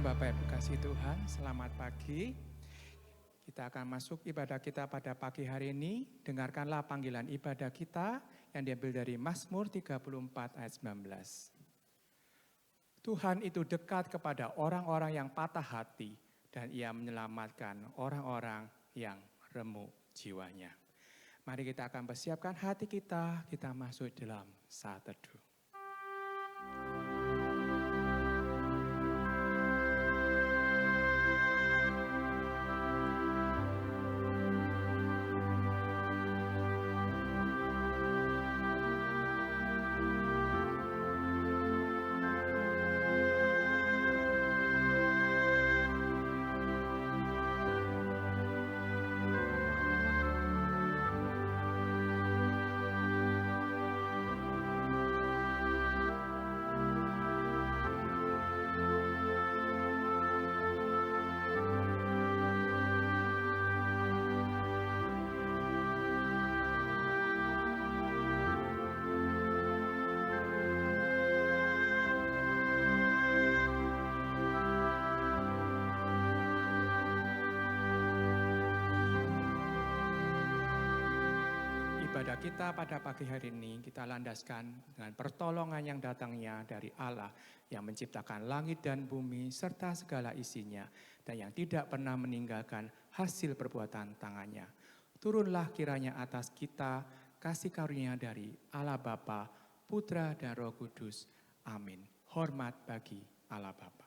Shalom Bapak Ibu kasih Tuhan, selamat pagi. Kita akan masuk ibadah kita pada pagi hari ini. Dengarkanlah panggilan ibadah kita yang diambil dari Mazmur 34 ayat 19. Tuhan itu dekat kepada orang-orang yang patah hati dan Ia menyelamatkan orang-orang yang remuk jiwanya. Mari kita akan persiapkan hati kita masuk dalam saat teduh. Ibadah kita pada pagi hari ini kita landaskan dengan pertolongan yang datangnya dari Allah yang menciptakan langit dan bumi serta segala isinya dan yang tidak pernah meninggalkan hasil perbuatan tangannya. Turunlah kiranya atas kita kasih karunia dari Allah Bapa, Putra dan Roh Kudus. Amin. Hormat bagi Allah Bapa.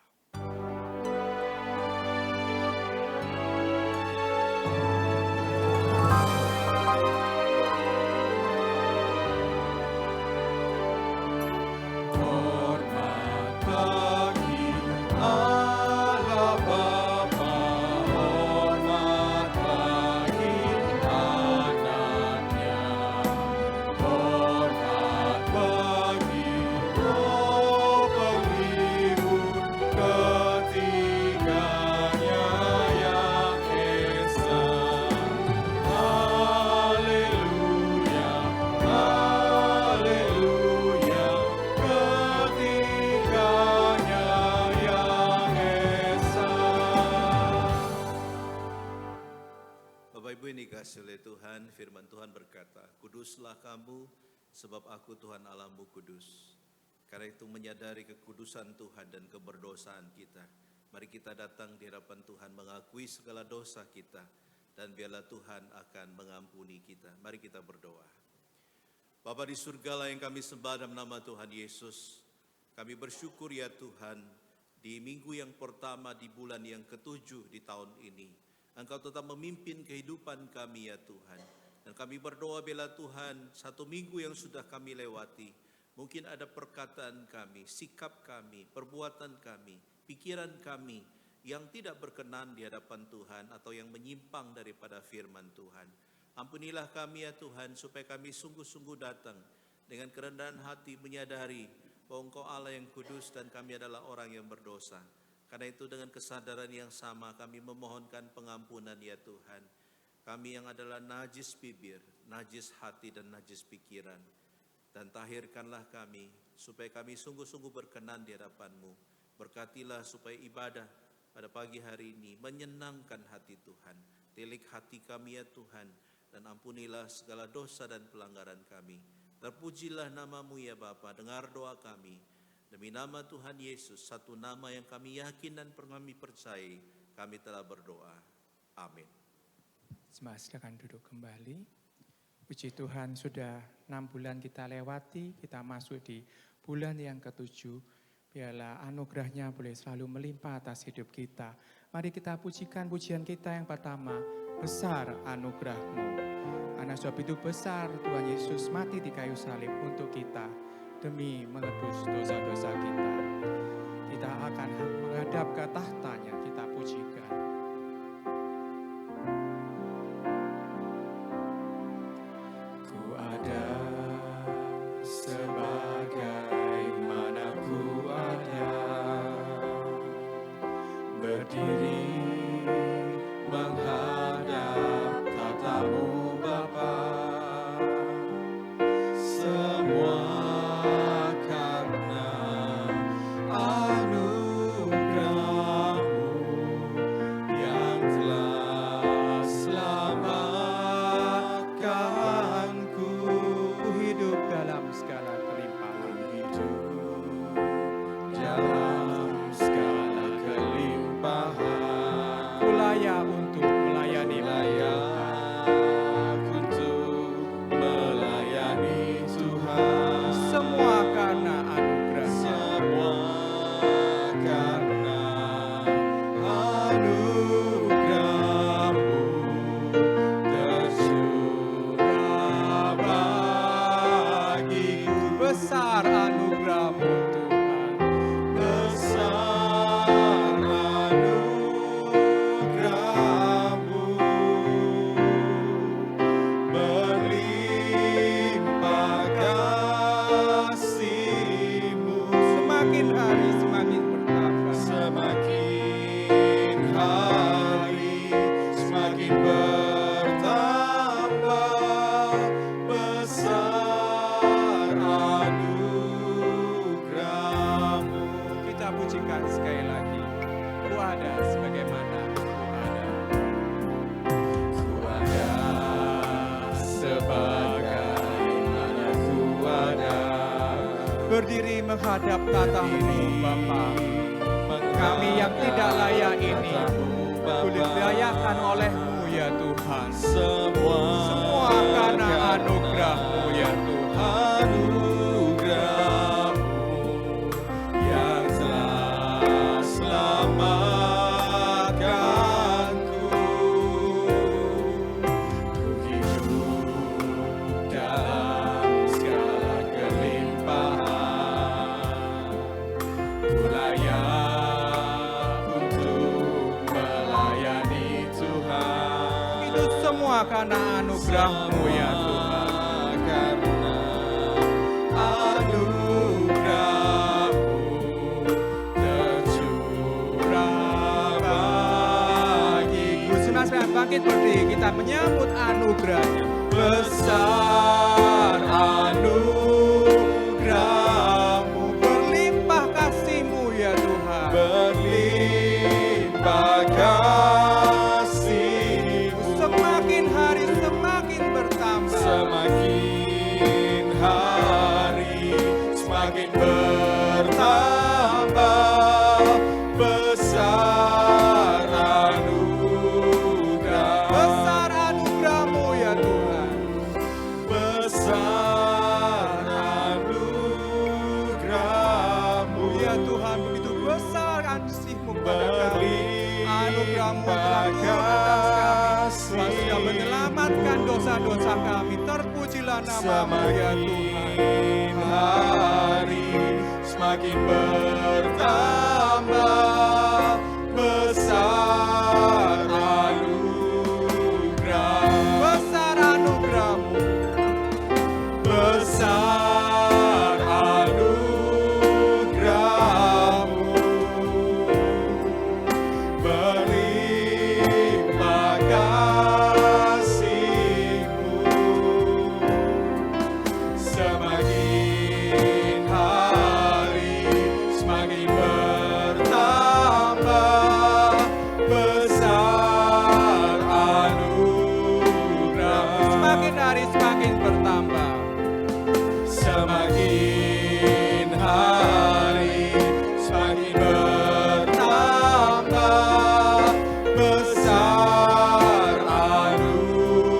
Oleh Tuhan, firman Tuhan berkata, "Kuduslah kamu, sebab aku Tuhan Allahmu kudus." Karena itu menyadari kekudusan Tuhan dan keberdosaan kita, mari kita datang di hadapan Tuhan mengakui segala dosa kita, dan biarlah Tuhan akan mengampuni kita. Mari kita berdoa. Bapa di surga yang kami sembah dalam nama Tuhan Yesus, kami bersyukur ya Tuhan, di minggu yang pertama di bulan yang ke-7 di tahun ini, Engkau tetap memimpin kehidupan kami ya Tuhan. Dan kami berdoa bila Tuhan, satu minggu yang sudah kami lewati, mungkin ada perkataan kami, sikap kami, perbuatan kami, pikiran kami yang tidak berkenan di hadapan Tuhan atau yang menyimpang daripada firman Tuhan. Ampunilah kami ya Tuhan, supaya kami sungguh-sungguh datang dengan kerendahan hati menyadari bahwa Engkau Allah yang kudus dan kami adalah orang yang berdosa. Karena itu dengan kesadaran yang sama kami memohonkan pengampunan ya Tuhan. Kami yang adalah najis bibir, najis hati dan najis pikiran. Dan tahirkanlah kami supaya kami sungguh-sungguh berkenan di hadapan-Mu. Berkatilah supaya ibadah pada pagi hari ini menyenangkan hati Tuhan. Tilik hati kami ya Tuhan, dan ampunilah segala dosa dan pelanggaran kami. Terpujilah nama-Mu ya Bapa, dengar doa kami. Demi nama Tuhan Yesus, satu nama yang kami yakin dan kami percaya, kami telah berdoa. Amin. Silakan duduk kembali. Puji Tuhan, sudah 6 bulan kita lewati, kita masuk di bulan yang ke-7. Biarlah anugerahnya boleh selalu melimpah atas hidup kita. Mari kita pujikan pujian kita yang pertama, besar anugerah-Mu. Karena sebab itu besar Tuhan Yesus mati di kayu salib untuk kita, demi menebus dosa-dosa kita. Kita akan menghadap ke tahtanya, kita pujikan. Ku ada sebagaimana ku ada, berdiri menghadap tatamu Bapa. Semua karena anugerah. berdiri menghadap tatamu Bapa. Kami yang tidak layak ini dilayakan oleh-Mu ya Tuhan. Semua karena anugerah-Mu ya Tuhan. Anugerah-Mu yang telah selamatkanku. Ku hidup dalam segala kelimpahan. Ku layak untuk melayani Tuhan. Itu semua karena anugerah-Mu ya Tuhan. Karena anugerah-Mu tercurah bagiku. Saudara bangkit berdiri, kita menyambut anugerah-Nya. Besar anugerah-Mu, Berlimpah kasih-Mu ya Tuhan. berlimpah kasih-Mu, Semakin hari semakin bertambah. semakin hari semakin bertambah. Besar anugerah, Besar anugerah-Mu ya Tuhan. besar anugerah-Mu Ya Tuhan, begitu besar kasih-Mu kepada kami. Anugerah-Mu telah turun atas kami. Kau sudah menyelamatkan dosa-dosa kami. Terpujilah nama-Mu ya Tuhan. semakin hari semakin bertambah. Besar anugerah, Besar anugerah-Mu. besar anugerah-Mu, berlimpah kasih-Mu, semakin hari semakin bertambah. Besar anugerah-Mu, Semakin hari semakin bertambah. semakin hari semakin bertambah. Besar anugerah,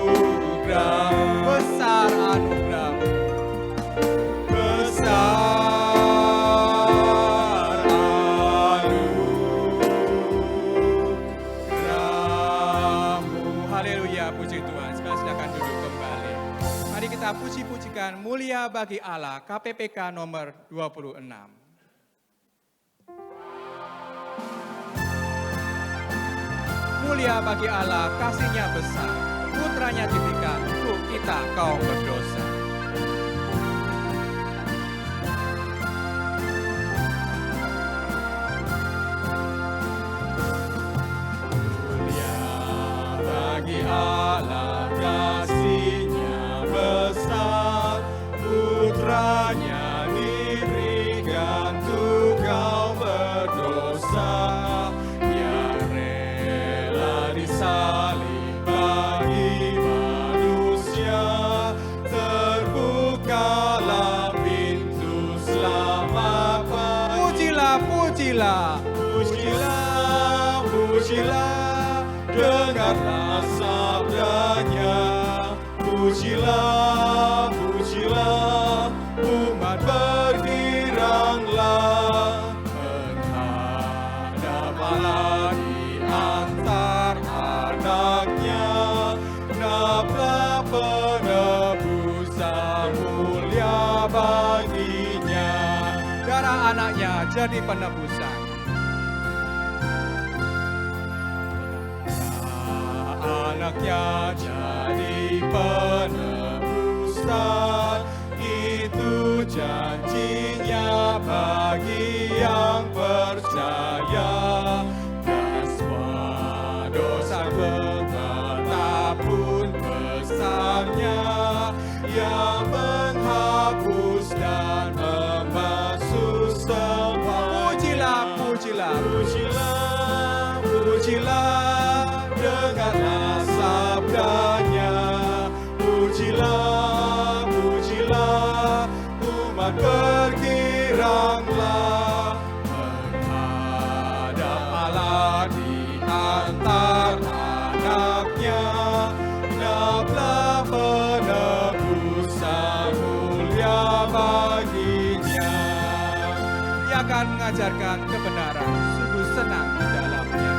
Besar anugerah-Mu. besar anugerah-Mu. Haleluya, puji Tuhan. Sekarang silakan duduk kembali. Mari kita puji-pujikan mulia bagi Allah, KPPK nomor 26. Mulia bagi Allah, kasih-Nya besar, putranya diberikan untuk kita kaum berdosa. Mulia bagi Allah, kasih-Nya besar, putranya diberikan untuk kau berdosa, yang rela disalib bagi manusia. Terbukalah pintu selamat bagi. Pujilah, pujilah. Pujilah, pujilah, dengarlah sabdanya. Pujilah, pujilah, umat bergiranglah. Menghadap Allah di antar anaknya. Naplah penebusan mulia baginya. Darah anaknya jadi penebusan. Anaknya jadi penebusan, itu janjinya bagi yang percaya. Dan semua dosa betapun besarnya, yang menghapus dan membasuh semua. Pujilah, pujilah. Pujilah, pujilah, dengarlah sabdanya. Pujilah, pujilah, umat bergirang. mengajarkan kebenaran, sungguh senang di dalamnya.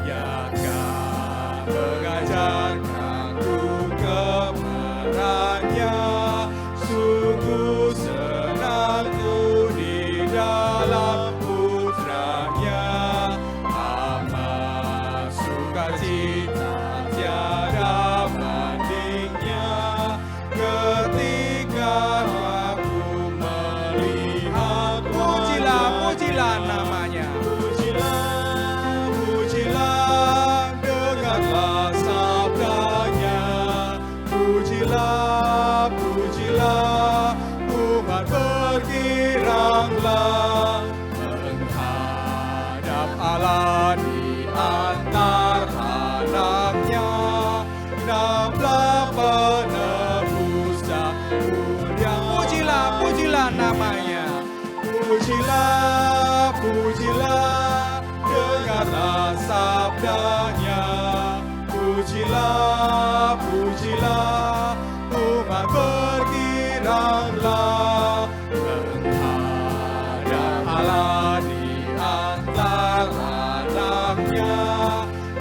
Ya Kau mengajarkanku kebenarannya, sungguh senang ku di dalam putranya. Amat sukacita tiada bandingnya, ketika aku melihat Pujilah, pujilah namanya. Pujilah, pujilah, dengarlah sabdanya. Pujilah, pujilah, umat bergiranglah menghadap Allah di antara anaknya. Namplah penebus dan mulia. Pujilah, pujilah namanya. Pujilah, pujilah, dengarlah sabdanya. Pujilah, pujilah, umat bergiranglah menghadap Allah di antara anaknya.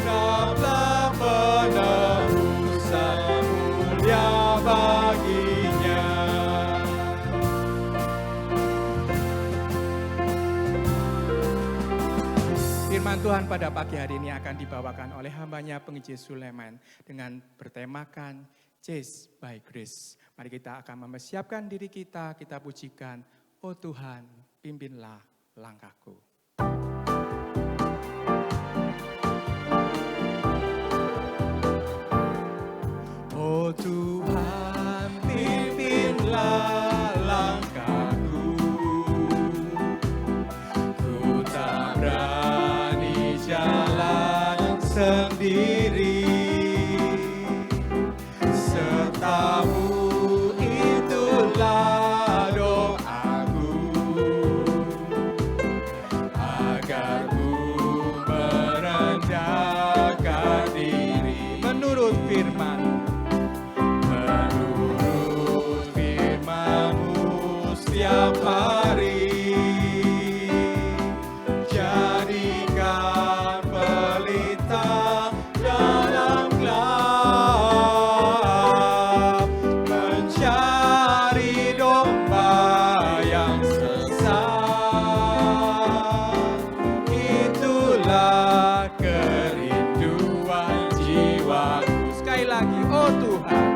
Namplah penebus dan mulia baginya. Firman Tuhan pada pagi hari ini akan dibawakan oleh hambanya penginjil Sulaiman dengan bertemakan Chased by Grace. Mari kita akan mempersiapkan diri kita pujikan, oh Tuhan, pimpinlah langkahku. Oh Tuhan, pimpinlah langkahku. Ku tak berani jalan sendiri. Sertamu itulah doaku, agar ku merendahkan diri Menurut firman, menurut firman-Mu setiap hari. Jadikan pelita dalam gelap, mencari domba yang sesat. Itulah kerinduan jiwaku. sekali lagi, oh Tuhan,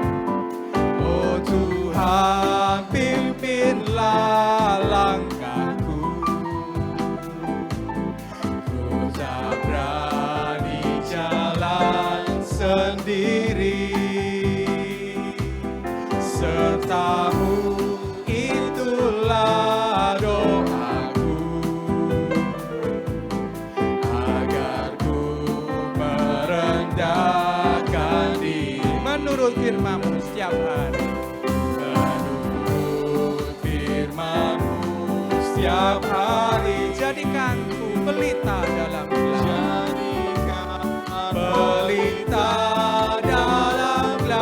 Oh Tuhan, pimpinlah langkahku. Ku tak berani jalan sendiri. Sertamu itulah doaku, agar ku merendahkan diri. menurut firman-Mu setiap hari. Menurut firman-Mu setiap hari. Jadikan ku pelita dalam gelap. Jadikan pelita dalam gelap,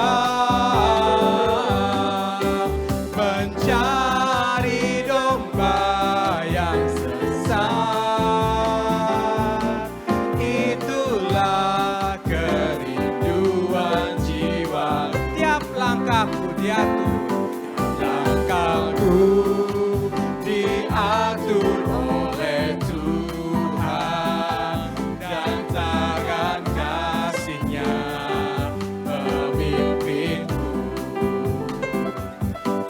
mencari domba yang sesat. Itulah kerinduan jiwa. Tiap langkahku diatur, Langkahku diatur oleh Tuhan, dan tangan kasih-Nya memimpinku.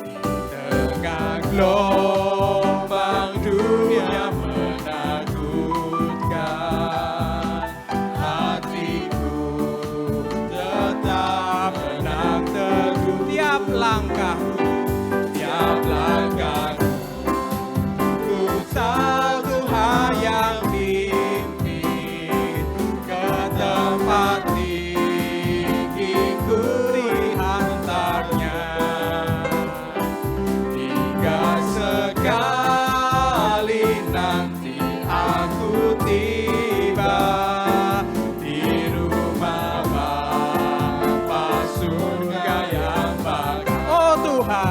Di tengah gelombang dunia menakutkan, hatiku tetap tenang teguh. tiap langkahku, Tiap langkahku, ku tahu Tuhan yang pimpin ke tempat tinggi, ku dihantarnya. Hingga sekali nanti aku tiba di rumah Bapa surga yang bakal. oh Tuhan,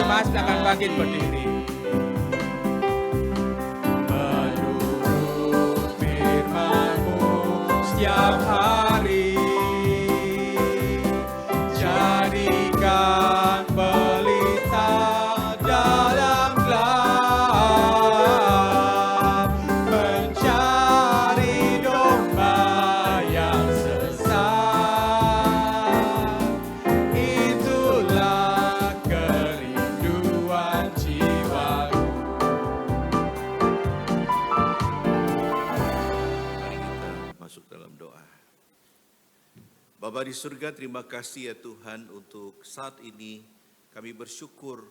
jemaat silakan bangkit berdiri. Menurut firman-Mu setiap hari, jadikan pelita dalam gelap, mencari domba yang sesat. Itulah kerinduan jiwaku. Mari kita masuk dalam doa. Bapa di surga, terima kasih ya Tuhan untuk saat ini kami bersyukur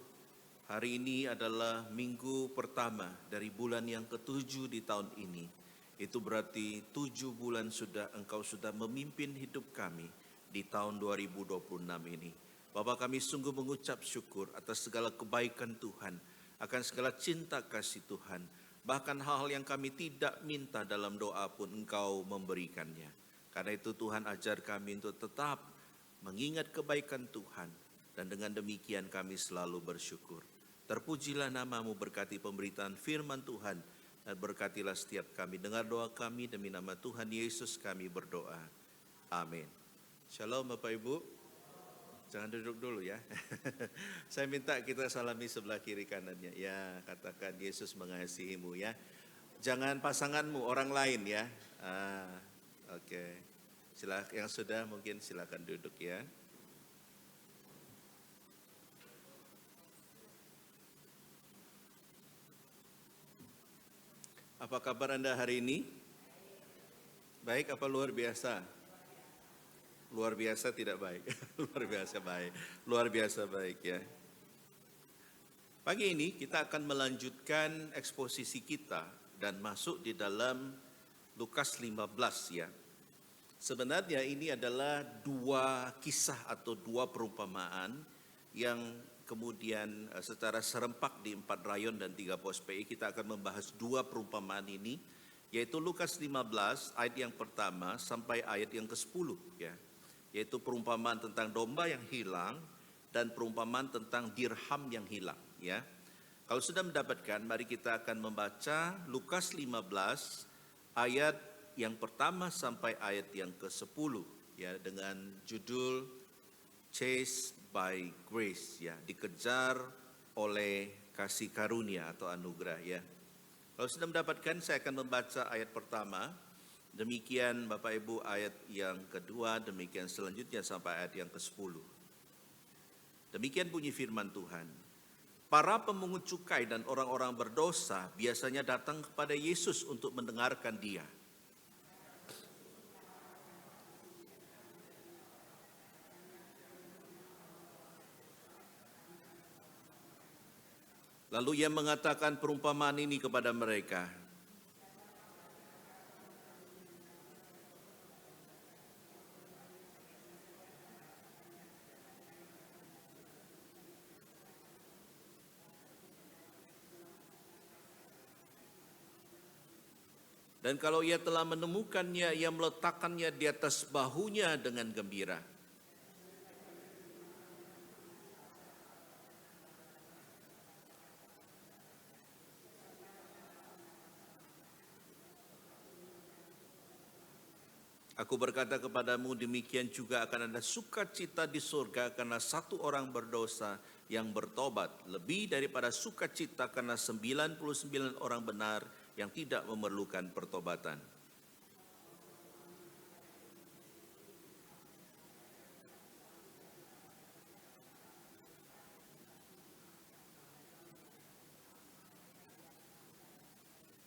hari ini adalah minggu pertama dari bulan yang ke-7 di tahun ini. Itu berarti 7 bulan sudah Engkau sudah memimpin hidup kami di tahun 2026 ini. Bapa, kami sungguh mengucap syukur atas segala kebaikan Tuhan, akan segala cinta kasih Tuhan. Bahkan hal-hal yang kami tidak minta dalam doa pun Engkau memberikannya. Karena itu Tuhan ajar kami untuk tetap mengingat kebaikan Tuhan. Dan dengan demikian kami selalu bersyukur. Terpujilah nama-Mu, berkati pemberitaan firman Tuhan. Dan berkatilah setiap kami. Dengar doa kami demi nama Tuhan Yesus kami berdoa. Amin. Shalom Bapak Ibu. Jangan duduk dulu ya. Saya minta kita salami sebelah kiri kanannya. Ya, katakan Yesus mengasihimu ya. Jangan pasanganmu, orang lain ya. Oke. Yang sudah mungkin silakan duduk ya. Apa kabar Anda hari ini? Baik apa luar biasa? Luar biasa tidak baik. Luar biasa baik. Luar biasa baik ya. Pagi ini kita akan melanjutkan eksposisi kita dan masuk di dalam Lukas 15 ya. Sebenarnya ini adalah dua kisah atau dua perumpamaan yang kemudian secara serempak di 4 rayon dan 3 pos PI kita akan membahas dua perumpamaan ini, yaitu Lukas 15 ayat yang pertama sampai ayat yang ke-10 ya. Yaitu perumpamaan tentang domba yang hilang dan perumpamaan tentang dirham yang hilang ya. Kalau sudah mendapatkan, mari kita akan membaca Lukas 15 ayat yang pertama sampai ayat yang ke-10 ya, dengan judul Chased by Grace ya, dikejar oleh kasih karunia atau anugerah ya. Kalau sudah mendapatkan, saya akan membaca ayat pertama. Demikian Bapak Ibu ayat yang kedua, demikian selanjutnya sampai ayat yang ke-10. Demikian bunyi firman Tuhan. Para pemungut cukai dan orang-orang berdosa biasanya datang kepada Yesus untuk mendengarkan Dia. Lalu Ia mengatakan perumpamaan ini kepada mereka. Dan kalau ia telah menemukannya, ia meletakkannya di atas bahunya dengan gembira. Aku berkata kepadamu, demikian juga akan ada sukacita di surga karena satu orang berdosa yang bertobat, lebih daripada sukacita karena 99 orang benar yang tidak memerlukan pertobatan.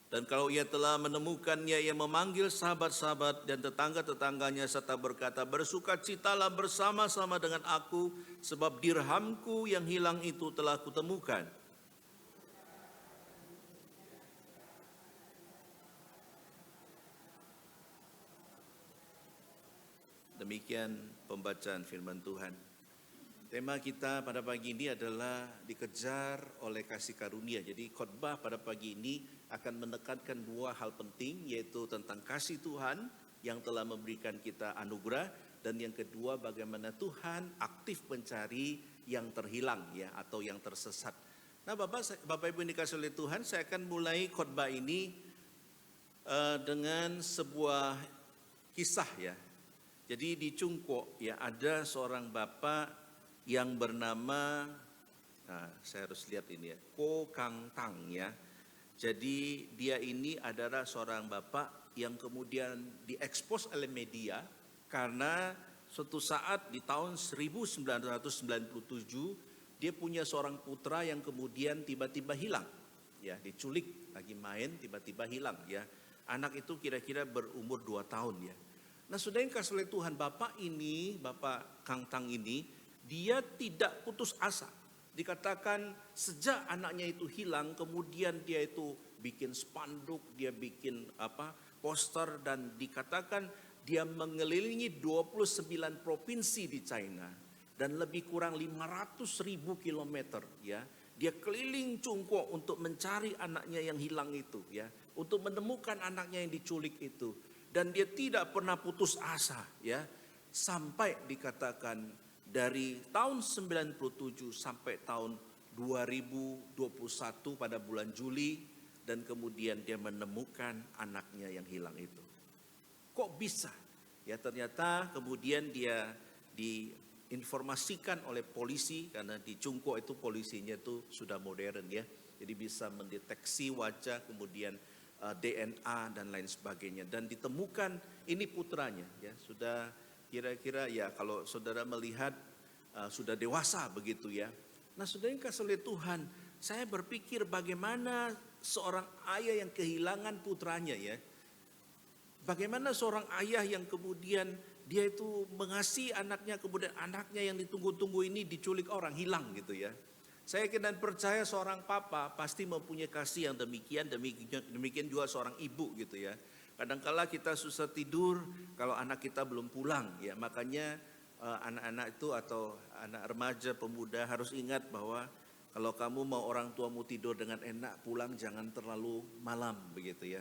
Dan kalau ia telah menemukannya, ia memanggil sahabat-sahabat dan tetangga-tetangganya serta berkata, bersukacitalah bersama-sama dengan aku, sebab dirhamku yang hilang itu telah kutemukan. Demikian pembacaan firman Tuhan. Tema kita pada pagi ini adalah dikejar oleh kasih karunia. Jadi khotbah pada pagi ini akan menekankan dua hal penting, yaitu tentang kasih Tuhan yang telah memberikan kita anugerah, dan yang kedua bagaimana Tuhan aktif mencari yang terhilang ya, atau yang tersesat. Nah Bapak Ibu yang dikasihi oleh Tuhan, saya akan mulai khotbah ini dengan sebuah kisah ya. Jadi di Cungko ya, ada seorang bapak yang bernama, saya harus lihat ini ya, Ko Kang Tang ya. Jadi dia ini adalah seorang bapak yang kemudian diekspos oleh media karena suatu saat di tahun 1997 dia punya seorang putra yang kemudian tiba-tiba hilang. Ya, diculik lagi main tiba-tiba hilang ya. Anak itu kira-kira berumur 2 tahun ya. Nah, saudara yang kasih oleh Tuhan, bapak ini, Bapak Kang Tang ini, dia tidak putus asa. Dikatakan sejak anaknya itu hilang, kemudian dia itu bikin spanduk, dia bikin poster, dan dikatakan dia mengelilingi 29 provinsi di China dan lebih kurang 500.000 kilometer ya. Dia keliling Cungko untuk mencari anaknya yang hilang itu ya, untuk menemukan anaknya yang diculik itu, dan dia tidak pernah putus asa ya, sampai dikatakan dari tahun 97 sampai tahun 2021 pada bulan Juli, dan kemudian dia menemukan anaknya yang hilang itu. Kok bisa? Ya, ternyata kemudian dia diinformasikan oleh polisi, karena di Cungko itu polisinya itu sudah modern ya. Jadi bisa mendeteksi wajah, kemudian DNA dan lain sebagainya, dan ditemukan ini putranya ya, sudah kira-kira ya kalau saudara melihat sudah dewasa begitu ya. Nah, saudara yang kasih oleh Tuhan, saya berpikir bagaimana seorang ayah yang kehilangan putranya ya. Bagaimana seorang ayah yang kemudian dia itu mengasihi anaknya, kemudian anaknya yang ditunggu-tunggu ini diculik orang, hilang gitu ya. Saya yakin dan percaya seorang papa pasti mempunyai kasih yang demikian, demikian juga seorang ibu gitu ya. Kadangkala kita susah tidur kalau anak kita belum pulang ya, makanya anak-anak itu atau anak remaja pemuda harus ingat bahwa kalau kamu mau orang tuamu tidur dengan enak, pulang jangan terlalu malam begitu ya.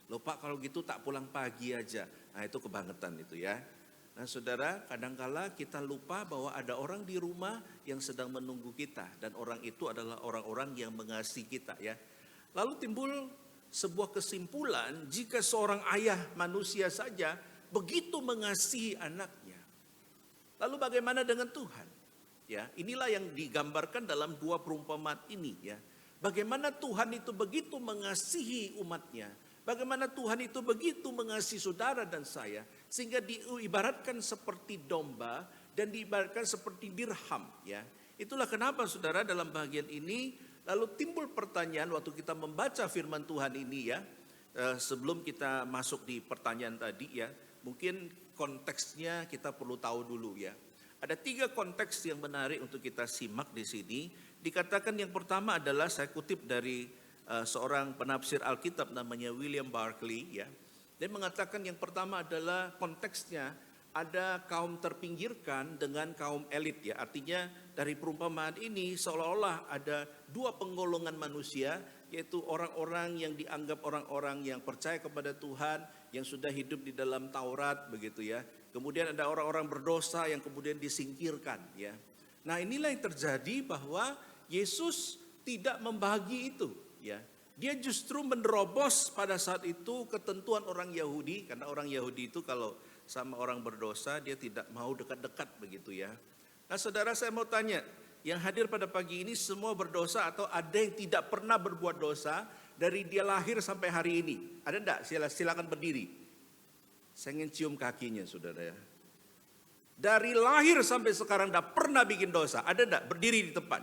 Loh Pak, kalau gitu tak pulang pagi aja. Nah, itu kebangetan itu ya. Nah, saudara, kadangkala kita lupa bahwa ada orang di rumah yang sedang menunggu kita, dan orang itu adalah orang-orang yang mengasihi kita ya. Lalu timbul sebuah kesimpulan, jika seorang ayah manusia saja begitu mengasihi anaknya, lalu bagaimana dengan Tuhan? Ya, inilah yang digambarkan dalam 2 perumpamaan ini ya. Bagaimana Tuhan itu begitu mengasihi umatnya, bagaimana Tuhan itu begitu mengasihi saudara dan saya, sehingga diibaratkan seperti domba dan diibaratkan seperti dirham ya. Itulah kenapa saudara dalam bagian ini lalu timbul pertanyaan waktu kita membaca firman Tuhan ini ya. Sebelum kita masuk di pertanyaan tadi ya, mungkin konteksnya kita perlu tahu dulu ya. Ada 3 konteks yang menarik untuk kita simak di sini. Dikatakan yang pertama adalah, saya kutip dari seorang penafsir Alkitab namanya William Barclay ya. Dia mengatakan yang pertama adalah konteksnya ada kaum terpinggirkan dengan kaum elit ya. Artinya dari perumpamaan ini seolah-olah ada 2 penggolongan manusia, yaitu orang-orang yang dianggap orang-orang yang percaya kepada Tuhan, yang sudah hidup di dalam Taurat begitu ya. Kemudian ada orang-orang berdosa yang kemudian disingkirkan ya. Nah, inilah yang terjadi bahwa Yesus tidak membagi itu ya. Dia justru menerobos pada saat itu ketentuan orang Yahudi, karena orang Yahudi itu kalau sama orang berdosa dia tidak mau dekat-dekat begitu ya. Nah, saudara, saya mau tanya, yang hadir pada pagi ini semua berdosa atau ada yang tidak pernah berbuat dosa dari dia lahir sampai hari ini? Ada enggak? Silakan berdiri. Saya ingin cium kakinya, saudara ya. Dari lahir sampai sekarang tidak pernah bikin dosa. Ada enggak? Berdiri di tempat.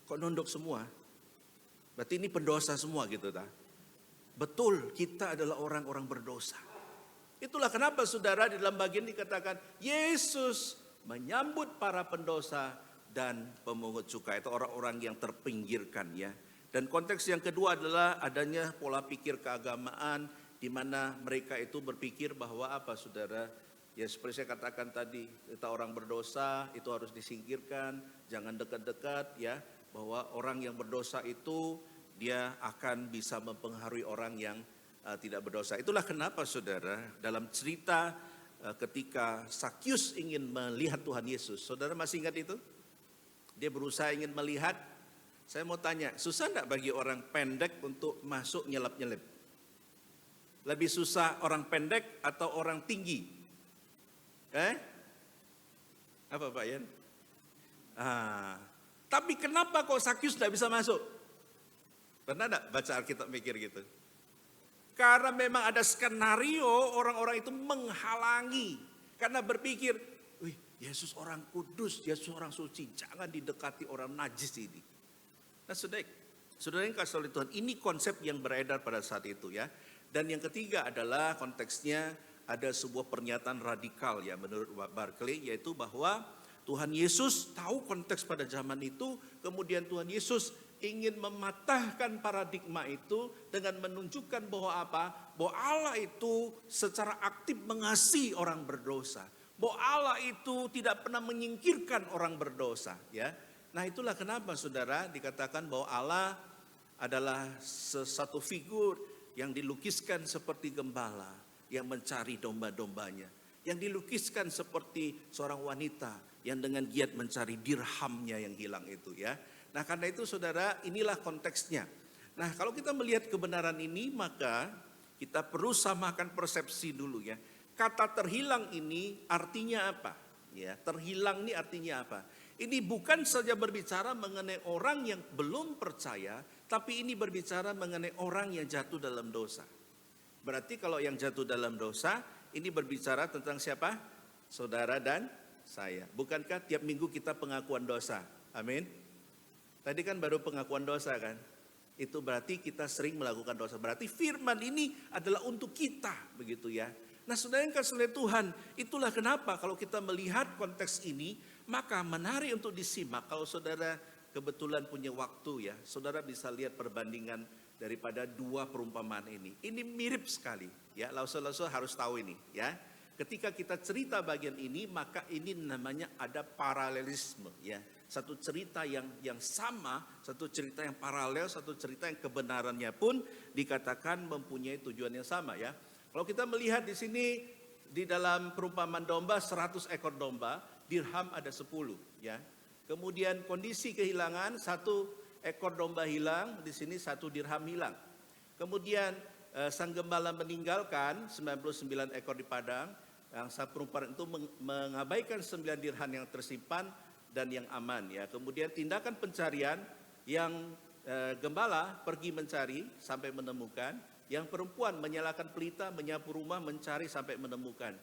Kok nunduk semua? Berarti ini pendosa semua gitu tak? Betul, kita adalah orang-orang berdosa. Itulah kenapa saudara di dalam bagian dikatakan Yesus menyambut para pendosa dan pemungut cukai. Itu orang-orang yang terpinggirkan ya. Dan konteks yang kedua adalah adanya pola pikir keagamaan, di mana mereka itu berpikir bahwa apa saudara, ya seperti saya katakan tadi, kita orang berdosa itu harus disingkirkan, jangan dekat-dekat ya, bahwa orang yang berdosa itu dia akan bisa mempengaruhi orang yang tidak berdosa. Itulah kenapa saudara dalam cerita ketika Sakyus ingin melihat Tuhan Yesus. Saudara masih ingat itu? Dia berusaha ingin melihat. Saya mau tanya, susah enggak bagi orang pendek untuk masuk nyelip-nyelip? Lebih susah orang pendek atau orang tinggi? Apa Pak Yan? Tapi kenapa kok Sakyus enggak bisa masuk? Pernah enggak baca Alkitab mikir gitu? Karena memang ada skenario orang-orang itu menghalangi. Karena berpikir, wih Yesus orang kudus, Yesus orang suci, jangan didekati orang najis ini. Nah saudara yang kasih oleh Tuhan, ini konsep yang beredar pada saat itu ya. Dan yang ketiga adalah konteksnya ada sebuah pernyataan radikal ya menurut Barclay, yaitu bahwa Tuhan Yesus tahu konteks pada zaman itu, kemudian Tuhan Yesus ingin mematahkan paradigma itu dengan menunjukkan bahwa apa? Bahwa Allah itu secara aktif mengasihi orang berdosa. Bahwa Allah itu tidak pernah menyingkirkan orang berdosa ya. Nah itulah kenapa saudara dikatakan bahwa Allah adalah satu figur yang dilukiskan seperti gembala yang mencari domba-dombanya. Yang dilukiskan seperti seorang wanita yang dengan giat mencari dirhamnya yang hilang itu ya. Nah karena itu saudara inilah konteksnya. Nah kalau kita melihat kebenaran ini maka kita perlu samakan persepsi dulu ya. Kata terhilang ini artinya apa? Ya, terhilang ini artinya apa? Ini bukan saja berbicara mengenai orang yang belum percaya, tapi ini berbicara mengenai orang yang jatuh dalam dosa. Berarti kalau yang jatuh dalam dosa, ini berbicara tentang siapa? Saudara dan saya. Bukankah tiap minggu kita pengakuan dosa? Amin. Tadi kan baru pengakuan dosa kan? Itu berarti kita sering melakukan dosa. Berarti firman ini adalah untuk kita, begitu ya. Nah saudara yang kasih oleh Tuhan, itulah kenapa kalau kita melihat konteks ini, maka menarik untuk disimak. Kalau saudara kebetulan punya waktu ya, saudara bisa lihat perbandingan daripada dua perumpamaan ini. Ini mirip sekali ya, langsung harus tahu ini ya. Ketika kita cerita bagian ini, maka ini namanya ada paralelisme ya. Satu cerita yang sama, satu cerita yang paralel, satu cerita yang kebenarannya pun dikatakan mempunyai tujuan yang sama ya. Kalau kita melihat di sini di dalam perumpamaan domba 100 ekor domba, dirham ada 10 ya. Kemudian kondisi kehilangan 1 ekor domba hilang, di sini 1 dirham hilang. Kemudian sang gembala meninggalkan 99 ekor di padang, yang sang perumpamaan itu mengabaikan 9 dirham yang tersimpan dan yang aman ya. Kemudian tindakan pencarian yang gembala pergi mencari sampai menemukan. Yang perempuan menyalakan pelita, menyapu rumah, mencari sampai menemukan.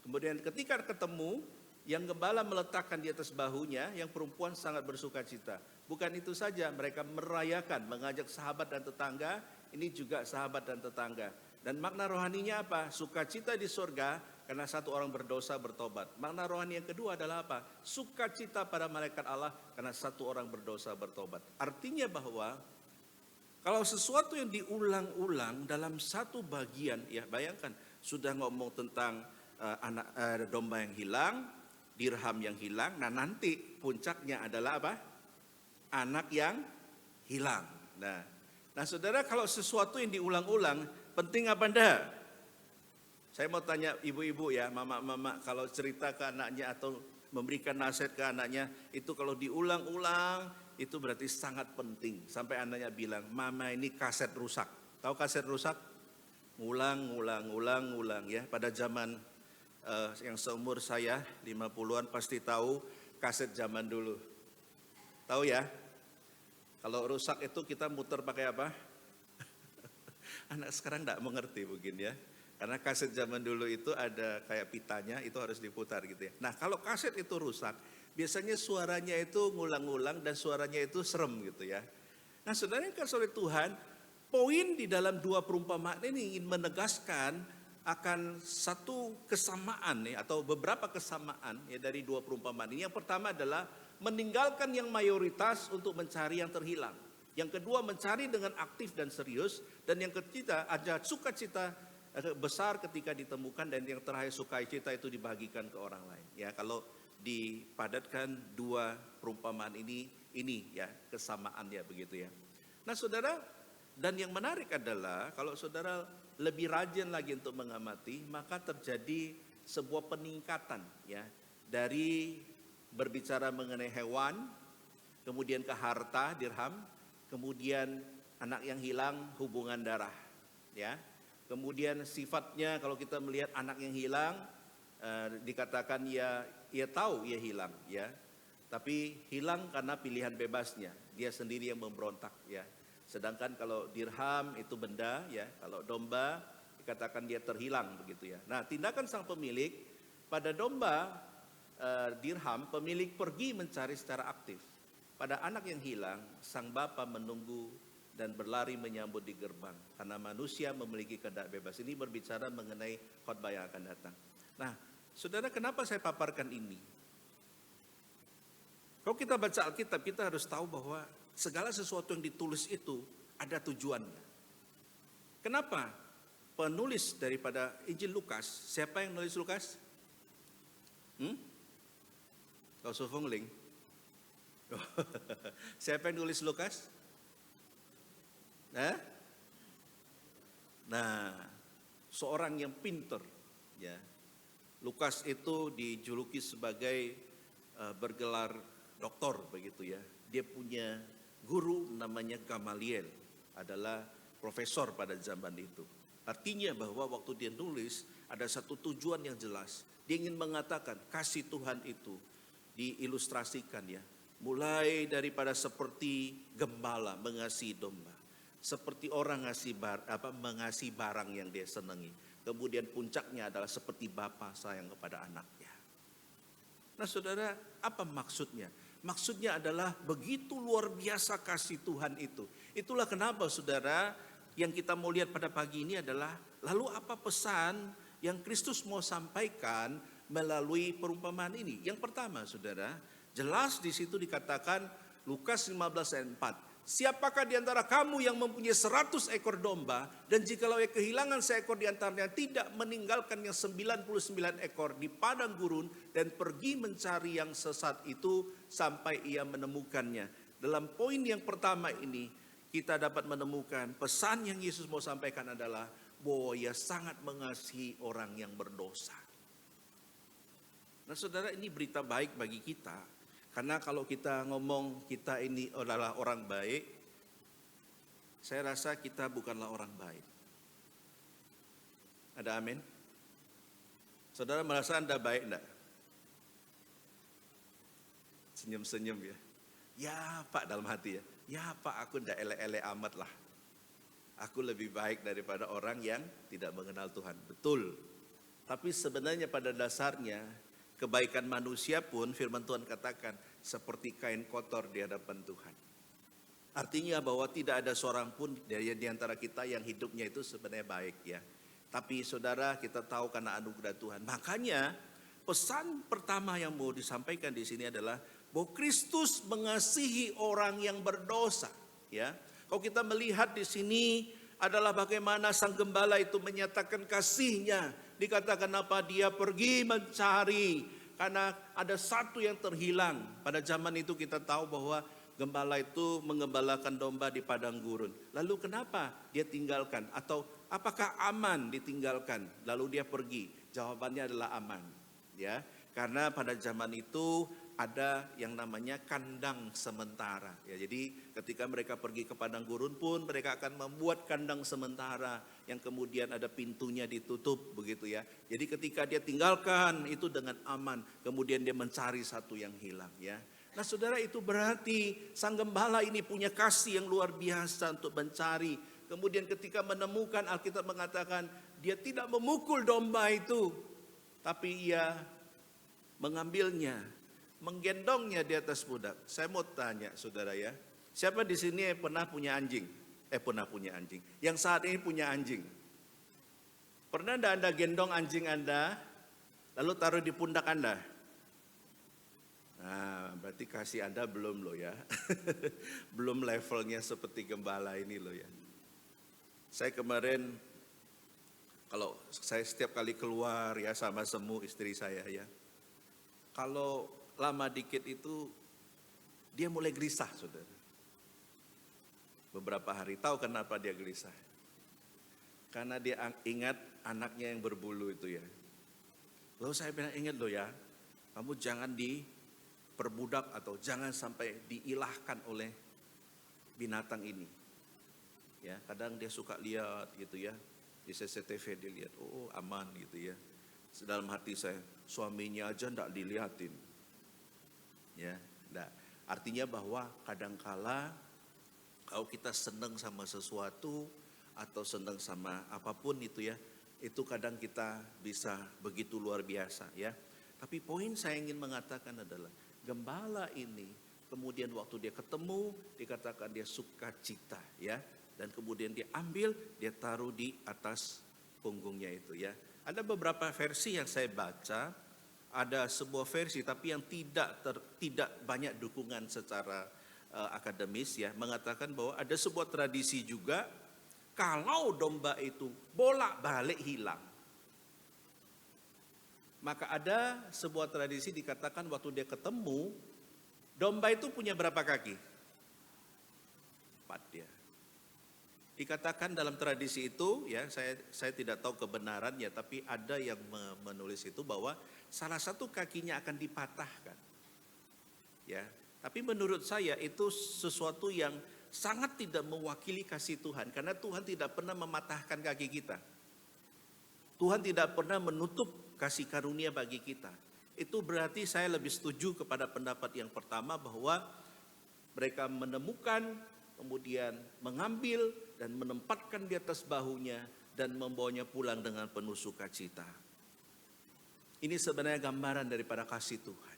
Kemudian ketika ketemu, yang gembala meletakkan di atas bahunya, yang perempuan sangat bersuka cita. Bukan itu saja, mereka merayakan, mengajak sahabat dan tetangga, ini juga sahabat dan tetangga. Dan makna rohaninya apa? Sukacita di surga karena satu orang berdosa bertobat. Makna rohani yang kedua adalah apa? Sukacita pada malaikat Allah karena satu orang berdosa bertobat. Artinya bahwa kalau sesuatu yang diulang-ulang dalam satu bagian, ya bayangkan sudah ngomong tentang domba yang hilang, dirham yang hilang, nah nanti puncaknya adalah apa? Anak yang hilang. Nah saudara kalau sesuatu yang diulang-ulang, penting apa enggak? Saya mau tanya ibu-ibu ya, mama-mama kalau cerita ke anaknya atau memberikan nasihat ke anaknya, itu kalau diulang-ulang, itu berarti sangat penting. Sampai anaknya bilang, mama ini kaset rusak. Tahu kaset rusak? Ngulang ya. Pada zaman yang seumur saya, 50-an pasti tahu kaset zaman dulu. Tahu ya? Kalau rusak itu kita muter pakai apa? Anak sekarang enggak mengerti mungkin ya. Karena kaset zaman dulu itu ada kayak pitanya, itu harus diputar gitu ya. Nah kalau kaset itu rusak, biasanya suaranya itu ngulang-ngulang dan suaranya itu serem gitu ya. Nah saudara yang kasih oleh Tuhan, poin di dalam dua perumpamaan ini ingin menegaskan akan satu kesamaan ya, atau beberapa kesamaan ya dari dua perumpamaan ini. Yang pertama adalah meninggalkan yang mayoritas untuk mencari yang terhilang. Yang kedua mencari dengan aktif dan serius. Dan yang ketiga ada sukacita besar ketika ditemukan, dan yang terakhir sukacita itu dibagikan ke orang lain. Ya kalau dipadatkan dua perumpamaan ini ya kesamaannya begitu ya. Nah saudara, dan yang menarik adalah kalau saudara lebih rajin lagi untuk mengamati, maka terjadi sebuah peningkatan ya dari berbicara mengenai hewan, kemudian ke harta dirham, kemudian anak yang hilang hubungan darah ya. Kemudian sifatnya kalau kita melihat anak yang hilang dikatakan ia tahu ia hilang ya. Tapi hilang karena pilihan bebasnya, dia sendiri yang memberontak ya. Sedangkan kalau dirham itu benda ya, kalau domba dikatakan dia terhilang begitu ya. Nah, tindakan sang pemilik pada domba dirham, pemilik pergi mencari secara aktif. Pada anak yang hilang, sang bapa menunggu dan berlari menyambut di gerbang. Karena manusia memiliki kehendak bebas. Ini berbicara mengenai khotbah yang akan datang. Nah, saudara, kenapa saya paparkan ini? Kalau kita baca Alkitab, kita harus tahu bahwa segala sesuatu yang ditulis itu ada tujuannya. Kenapa? Penulis daripada Injil Lukas, siapa yang nulis Lukas? Kau Sufungling? Siapa yang nulis Lukas? Nah, seorang yang pinter ya. Lukas itu dijuluki sebagai bergelar doktor begitu ya. Dia punya guru namanya Gamaliel, adalah profesor pada zaman itu. Artinya bahwa waktu dia nulis ada satu tujuan yang jelas. Dia ingin mengatakan kasih Tuhan itu diilustrasikan ya. Mulai daripada seperti gembala mengasihi domba, seperti orang mengasihi barang yang dia senangi. Kemudian puncaknya adalah seperti bapa sayang kepada anaknya. Nah saudara, apa maksudnya? Maksudnya adalah begitu luar biasa kasih Tuhan itu. Itulah kenapa saudara, yang kita mau lihat pada pagi ini adalah lalu apa pesan yang Kristus mau sampaikan melalui perumpamaan ini. Yang pertama saudara, jelas di situ dikatakan Lukas 15 ayat 4. Siapakah di antara kamu yang mempunyai 100 ekor domba dan jikalau ia kehilangan seekor di antaranya tidak meninggalkan yang 99 ekor di padang gurun dan pergi mencari yang sesat itu sampai ia menemukannya. Dalam poin yang pertama ini kita dapat menemukan pesan yang Yesus mau sampaikan adalah bahwa ia sangat mengasihi orang yang berdosa. Nah saudara, ini berita baik bagi kita. Karena kalau kita ngomong kita ini adalah orang baik, saya rasa kita bukanlah orang baik. Ada amin? Saudara merasa Anda baik enggak? Senyum-senyum ya. Ya Pak dalam hati ya. Ya Pak, aku enggak elek-elek amat lah. Aku lebih baik daripada orang yang tidak mengenal Tuhan. Betul. Tapi sebenarnya pada dasarnya kebaikan manusia pun firman Tuhan katakan seperti kain kotor di hadapan Tuhan. Artinya bahwa tidak ada seorang pun dari antara kita yang hidupnya itu sebenarnya baik ya. Tapi saudara, kita tahu karena anugerah Tuhan. Makanya pesan pertama yang mau disampaikan di sini adalah bahwa Kristus mengasihi orang yang berdosa ya. Kalau kita melihat di sini adalah bagaimana sang gembala itu menyatakan kasihnya. Dikatakan apa? Dia pergi mencari karena ada satu yang terhilang. Pada zaman itu kita tahu bahwa gembala itu mengembalakan domba di padang gurun. Lalu kenapa dia tinggalkan? Atau apakah aman ditinggalkan? Lalu dia pergi. Jawabannya adalah aman. Ya, karena pada zaman itu ada yang namanya kandang sementara. Ya, jadi ketika mereka pergi ke padang gurun pun mereka akan membuat kandang sementara yang kemudian ada pintunya ditutup begitu ya. Jadi ketika dia tinggalkan itu dengan aman, kemudian dia mencari satu yang hilang ya. Nah saudara, itu berarti sang gembala ini punya kasih yang luar biasa untuk mencari. Kemudian ketika menemukan, Alkitab mengatakan dia tidak memukul domba itu, tapi ia mengambilnya, menggendongnya di atas pundak. Saya mau tanya saudara ya, siapa di sini pernah punya anjing? Pernah punya anjing. Yang saat ini punya anjing. Pernah enggak Anda gendong anjing Anda, lalu taruh di pundak Anda? Nah, berarti kasih Anda belum loh ya. Belum levelnya seperti gembala ini loh ya. Saya kemarin, kalau saya setiap kali keluar ya sama Semu istri saya ya. Kalau lama dikit itu dia mulai gelisah saudara. Beberapa hari, tahu kenapa dia gelisah? Karena dia ingat anaknya yang berbulu itu ya. Lalu saya bilang, ingat loh ya, kamu jangan diperbudak atau jangan sampai diilahkan oleh binatang ini. Ya, kadang dia suka lihat gitu ya, di CCTV dilihat, oh aman gitu ya. Dalam hati saya, suaminya aja ndak dilihatin. Ya, ndak. Artinya bahwa kadangkala kalau kita senang sama sesuatu atau senang sama apapun itu ya, itu kadang kita bisa begitu luar biasa ya. Tapi poin saya ingin mengatakan adalah gembala ini kemudian waktu dia ketemu dikatakan dia sukacita ya. Dan kemudian dia ambil, dia taruh di atas punggungnya itu ya. Ada beberapa versi yang saya baca, ada sebuah versi tapi yang tidak banyak dukungan secara akademis ya, mengatakan bahwa ada sebuah tradisi juga kalau domba itu bolak-balik hilang. Maka ada sebuah tradisi dikatakan waktu dia ketemu, domba itu punya berapa kaki? 4 dia. Dikatakan dalam tradisi itu, ya saya tidak tahu kebenarannya, tapi ada yang menulis itu bahwa salah satu kakinya akan dipatahkan. Ya, tapi menurut saya itu sesuatu yang sangat tidak mewakili kasih Tuhan, karena Tuhan tidak pernah mematahkan kaki kita. Tuhan tidak pernah menutup kasih karunia bagi kita. Itu berarti saya lebih setuju kepada pendapat yang pertama bahwa mereka menemukan, kemudian mengambil dan menempatkan di atas bahunya dan membawanya pulang dengan penuh sukacita. Ini sebenarnya gambaran daripada kasih Tuhan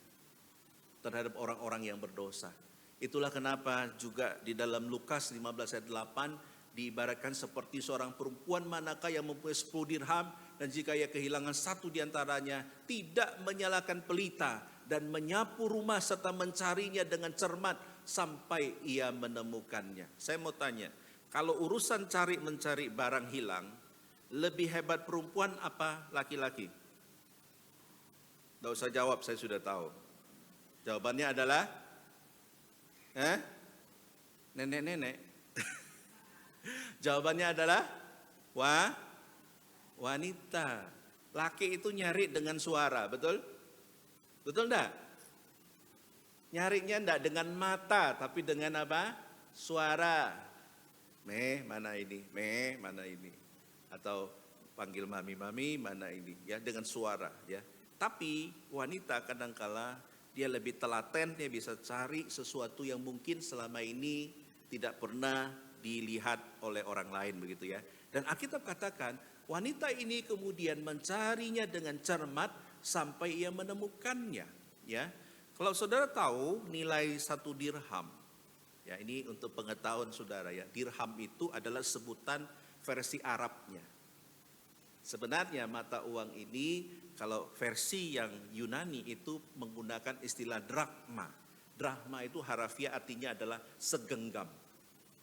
terhadap orang-orang yang berdosa. Itulah kenapa juga di dalam Lukas 15 ayat 8 diibaratkan seperti seorang perempuan manakah yang mempunyai 10 dirham dan jika ia kehilangan satu di antaranya tidak menyalakan pelita dan menyapu rumah serta mencarinya dengan cermat sampai ia menemukannya. Saya mau tanya, kalau urusan mencari barang hilang, lebih hebat perempuan apa laki-laki? Tidak usah jawab, saya sudah tahu. Jawabannya adalah nenek-nenek. Jawabannya adalah wanita. Laki itu nyari dengan suara, betul? Betul enggak? Nyarinya enggak dengan mata, tapi dengan apa? Suara. Mana ini? Mana ini? Atau panggil mami, mana ini? Ya, dengan suara, ya. Tapi wanita kadangkala dia lebih telaten, dia bisa cari sesuatu yang mungkin selama ini tidak pernah dilihat oleh orang lain begitu ya. Dan Alkitab katakan wanita ini kemudian mencarinya dengan cermat sampai ia menemukannya ya. Kalau saudara tahu nilai 1 dirham, ya ini untuk pengetahuan saudara ya, dirham itu adalah sebutan versi Arabnya. Sebenarnya mata uang ini kalau versi yang Yunani itu menggunakan istilah drachma. Drachma itu harafiah artinya adalah segenggam.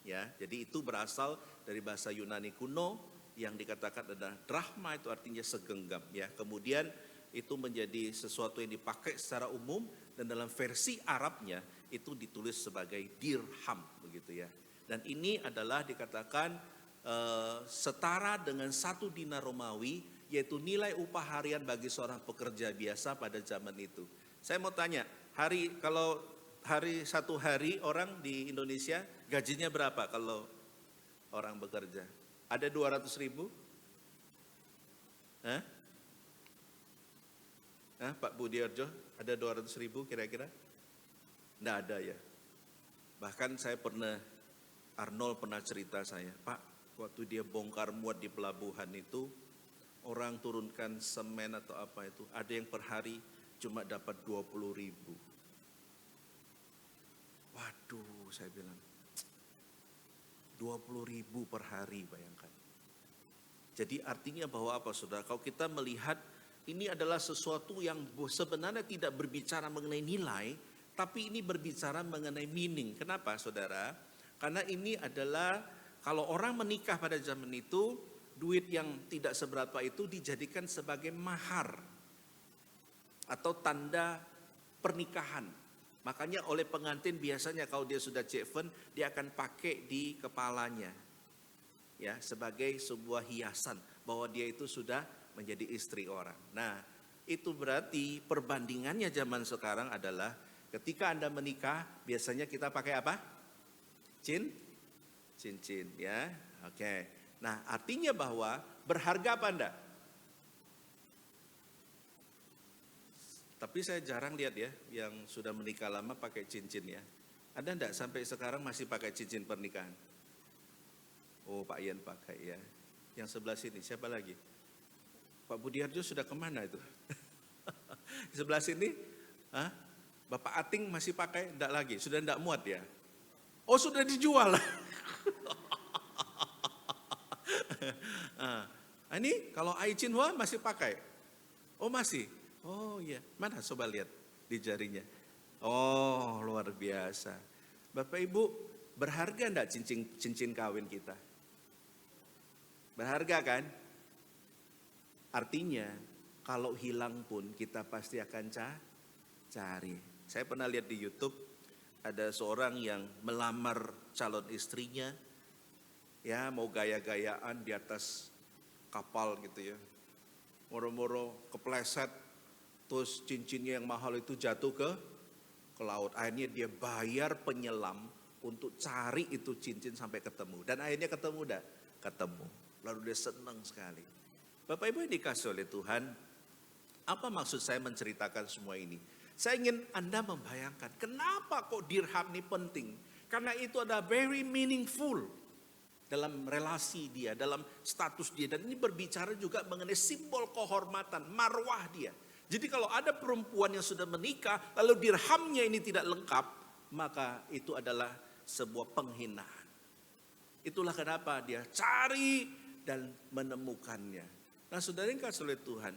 Ya, jadi itu berasal dari bahasa Yunani kuno yang dikatakan adalah drachma itu artinya segenggam. Ya, kemudian itu menjadi sesuatu yang dipakai secara umum dan dalam versi Arabnya itu ditulis sebagai dirham begitu ya. Dan ini adalah dikatakan setara dengan 1 dinar Romawi, yaitu nilai upah harian bagi seorang pekerja biasa pada zaman itu. Saya mau tanya, kalau satu hari orang di Indonesia gajinya berapa kalau orang bekerja? Ada 200.000? Pak Budiarjo, ada 200.000 kira-kira? Nggak ada ya. Bahkan Arnold pernah cerita saya, Pak, waktu dia bongkar muat di pelabuhan itu, orang turunkan semen atau apa itu, ada yang per hari cuma dapat 20.000. Waduh, saya bilang, 20.000 per hari, bayangkan. Jadi artinya bahwa apa saudara, kalau kita melihat ini adalah sesuatu yang sebenarnya tidak berbicara mengenai nilai, tapi ini berbicara mengenai meaning. Kenapa saudara? Karena ini adalah kalau orang menikah pada zaman itu, duit yang tidak seberapa itu dijadikan sebagai mahar atau tanda pernikahan. Makanya oleh pengantin biasanya kalau dia sudah ceven, dia akan pakai di kepalanya. Ya, sebagai sebuah hiasan bahwa dia itu sudah menjadi istri orang. Nah, Itu berarti perbandingannya zaman sekarang adalah ketika Anda menikah, biasanya kita pakai apa? Cincin ya. Oke. Nah, artinya bahwa berharga apa Anda? Tapi saya jarang lihat ya yang sudah menikah lama pakai cincin ya. Ada enggak sampai sekarang masih pakai cincin pernikahan? Oh, Pak Ian pakai ya. Yang sebelah sini siapa lagi? Pak Budiarjo sudah kemana itu? Sebelah sini, Bapak Ating masih pakai? Enggak lagi, sudah enggak muat ya? Oh, sudah dijual. Ini kalau Ai Chin Hua masih pakai? Oh masih? Oh iya, mana coba lihat di jarinya. Oh luar biasa. Bapak Ibu, berharga enggak cincin kawin kita? Berharga kan? Artinya kalau hilang pun kita pasti akan cari. Saya pernah lihat di YouTube ada seorang yang melamar calon istrinya, ya mau gaya-gayaan di atas kapal gitu ya. Moro-moro kepleset, terus cincinnya yang mahal itu jatuh ke laut. Akhirnya dia bayar penyelam untuk cari itu cincin sampai ketemu. Dan akhirnya ketemu dah, ketemu. Lalu dia senang sekali. Bapak Ibu yang dikasih oleh Tuhan, apa maksud saya menceritakan semua ini? Saya ingin Anda membayangkan, kenapa kok dirham ini penting? Karena itu ada very meaningful dalam relasi dia, dalam status dia. Dan ini berbicara juga mengenai simbol kehormatan, marwah dia. Jadi kalau ada perempuan yang sudah menikah, lalu dirhamnya ini tidak lengkap, maka itu adalah sebuah penghinaan. Itulah kenapa dia cari dan menemukannya. Nah saudara yang kasih oleh Tuhan,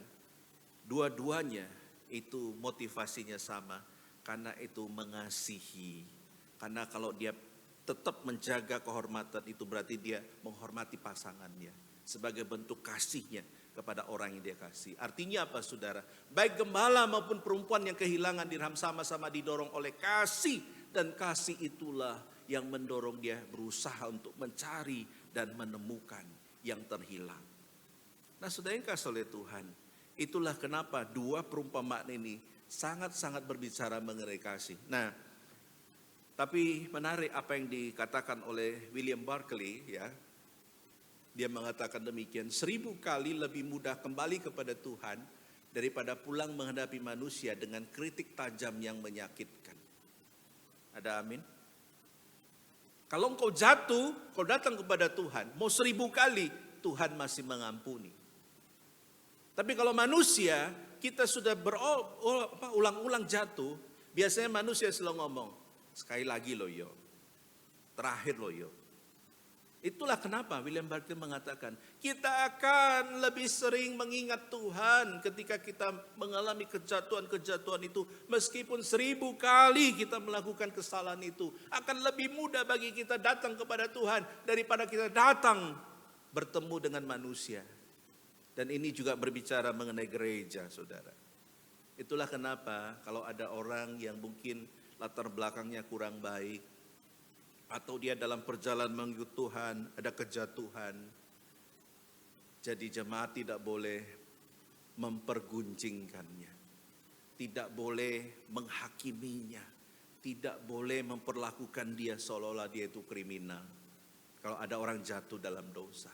dua-duanya itu motivasinya sama, karena itu mengasihi. Karena kalau dia tetap menjaga kehormatan itu berarti dia menghormati pasangannya sebagai bentuk kasihnya kepada orang yang dia kasih. Artinya apa saudara? Baik gembala maupun perempuan yang kehilangan dirham sama-sama didorong oleh kasih. Dan kasih itulah yang mendorong dia berusaha untuk mencari dan menemukan yang terhilang. Nah saudara yang kasih oleh Tuhan, itulah kenapa dua perumpamaan ini sangat-sangat berbicara mengenai kasih. Nah, tapi menarik apa yang dikatakan oleh William Barclay ya. Dia mengatakan demikian, 1000 kali lebih mudah kembali kepada Tuhan daripada pulang menghadapi manusia dengan kritik tajam yang menyakitkan. Ada amin? Kalau engkau jatuh, kau datang kepada Tuhan, mau 1000 kali Tuhan masih mengampuni. Tapi kalau manusia, kita sudah berulang-ulang jatuh, biasanya manusia selalu ngomong, sekali lagi loh yo, terakhir loh yo. Itulah kenapa William Barclay mengatakan, kita akan lebih sering mengingat Tuhan ketika kita mengalami kejatuhan-kejatuhan itu. Meskipun 1000 kali kita melakukan kesalahan itu, akan lebih mudah bagi kita datang kepada Tuhan daripada kita datang bertemu dengan manusia. Dan ini juga berbicara mengenai gereja, saudara. Itulah kenapa kalau ada orang yang mungkin latar belakangnya kurang baik, atau dia dalam perjalanan mengikut Tuhan, ada kejatuhan. Jadi jemaat tidak boleh memperguncingkannya. Tidak boleh menghakiminya. Tidak boleh memperlakukan dia seolah-olah dia itu kriminal. Kalau ada orang jatuh dalam dosa.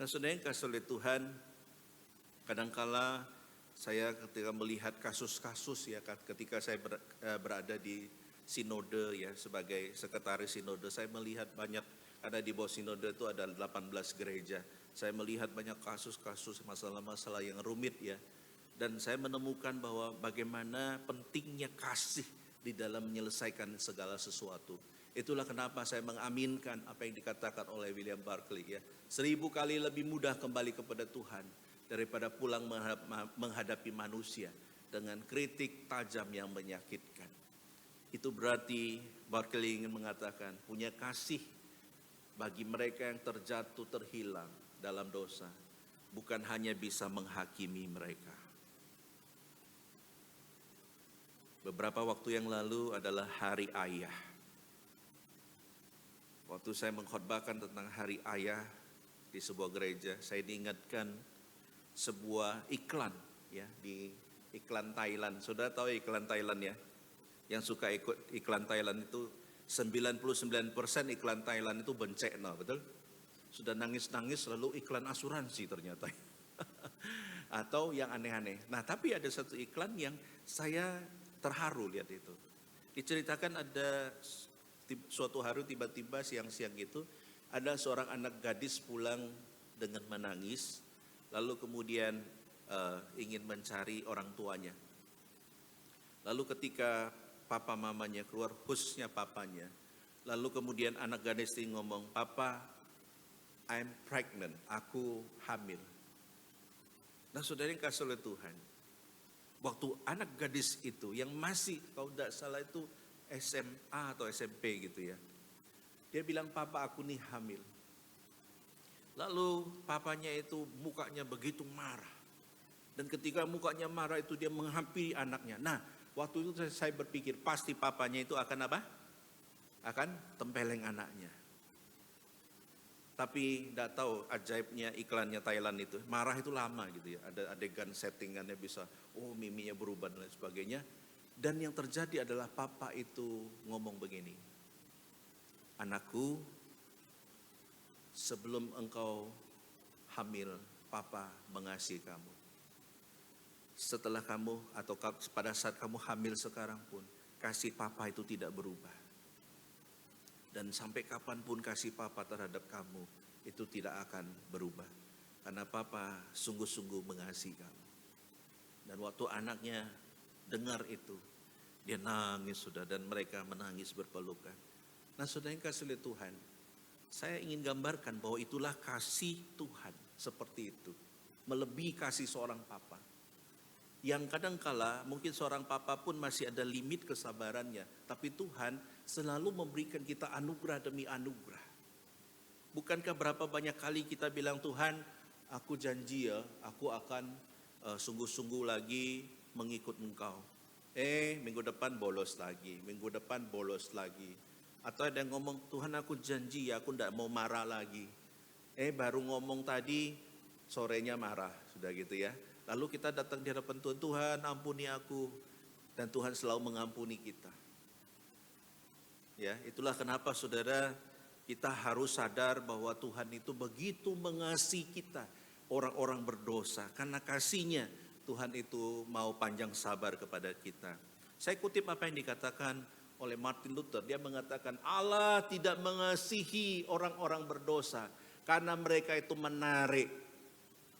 Nah saudara yang kasih oleh Tuhan, kadangkala saya ketika melihat kasus-kasus ya, ketika saya berada di sinode ya sebagai sekretaris sinode, saya melihat banyak, ada di bawah sinode itu ada 18 gereja. Saya melihat banyak kasus-kasus masalah-masalah yang rumit ya. Dan saya menemukan bahwa bagaimana pentingnya kasih di dalam menyelesaikan segala sesuatu. Itulah kenapa saya mengaminkan apa yang dikatakan oleh William Barclay ya. 1000 kali lebih mudah kembali kepada Tuhan daripada pulang menghadapi manusia dengan kritik tajam yang menyakitkan. Itu berarti Barclay ingin mengatakan punya kasih bagi mereka yang terjatuh terhilang dalam dosa. Bukan hanya bisa menghakimi mereka. Beberapa waktu yang lalu adalah Hari Ayah. Waktu saya mengkhotbahkan tentang Hari Ayah di sebuah gereja, saya diingatkan sebuah iklan ya di iklan Thailand. Saudara tahu iklan Thailand ya? Yang suka ikut iklan Thailand itu 99% iklan Thailand itu bencana, betul? Sudah nangis-nangis lalu iklan asuransi ternyata. Atau yang aneh-aneh. Nah, tapi ada satu iklan yang saya terharu lihat itu. Diceritakan ada suatu hari tiba-tiba siang-siang itu ada seorang anak gadis pulang dengan menangis, lalu kemudian ingin mencari orang tuanya. Lalu ketika papa mamanya keluar, khususnya papanya, lalu kemudian anak gadis ini ngomong, "Papa, I'm pregnant, aku hamil." Nah, saudara yang kasih oleh Tuhan, waktu anak gadis itu yang masih, kalau tidak salah itu SMA atau SMP gitu ya, dia bilang, "Papa, aku nih hamil." Lalu papanya itu mukanya begitu marah. Dan ketika mukanya marah itu dia menghampiri anaknya. Nah, waktu itu saya berpikir pasti papanya itu akan apa? Akan tempeleng anaknya. Tapi tidak tahu ajaibnya iklannya Thailand itu. Marah itu lama gitu ya. Ada adegan settingannya bisa, miminya berubah dan lain sebagainya. Dan yang terjadi adalah papa itu ngomong begini, "Anakku, sebelum engkau hamil, papa mengasihi kamu. Setelah kamu atau pada saat kamu hamil sekarang pun, kasih papa itu tidak berubah. Dan sampai kapanpun kasih papa terhadap kamu itu tidak akan berubah. Karena papa sungguh-sungguh mengasihi kamu." Dan waktu anaknya dengar itu, dia nangis sudah, dan mereka menangis berpelukan. Nah, saudara yang kasih oleh Tuhan, saya ingin gambarkan bahwa itulah kasih Tuhan seperti itu. Melebihi kasih seorang papa. Yang kadangkala mungkin seorang papa pun masih ada limit kesabarannya. Tapi Tuhan selalu memberikan kita anugerah demi anugerah. Bukankah berapa banyak kali kita bilang, "Tuhan, aku janji ya, aku akan sungguh-sungguh lagi mengikut Engkau." Minggu depan bolos lagi, minggu depan bolos lagi. Atau ada yang ngomong, "Tuhan, aku janji ya, aku tidak mau marah lagi." Baru ngomong tadi, sorenya marah, sudah gitu ya. Lalu kita datang di hadapan Tuhan, "Tuhan, ampuni aku." Dan Tuhan selalu mengampuni kita. Ya, itulah kenapa saudara, kita harus sadar bahwa Tuhan itu begitu mengasihi kita, orang-orang berdosa. Karena kasih-Nya, Tuhan itu mau panjang sabar kepada kita. Saya kutip apa yang dikatakan oleh Martin Luther. Dia mengatakan, Allah tidak mengasihi orang-orang berdosa karena mereka itu menarik.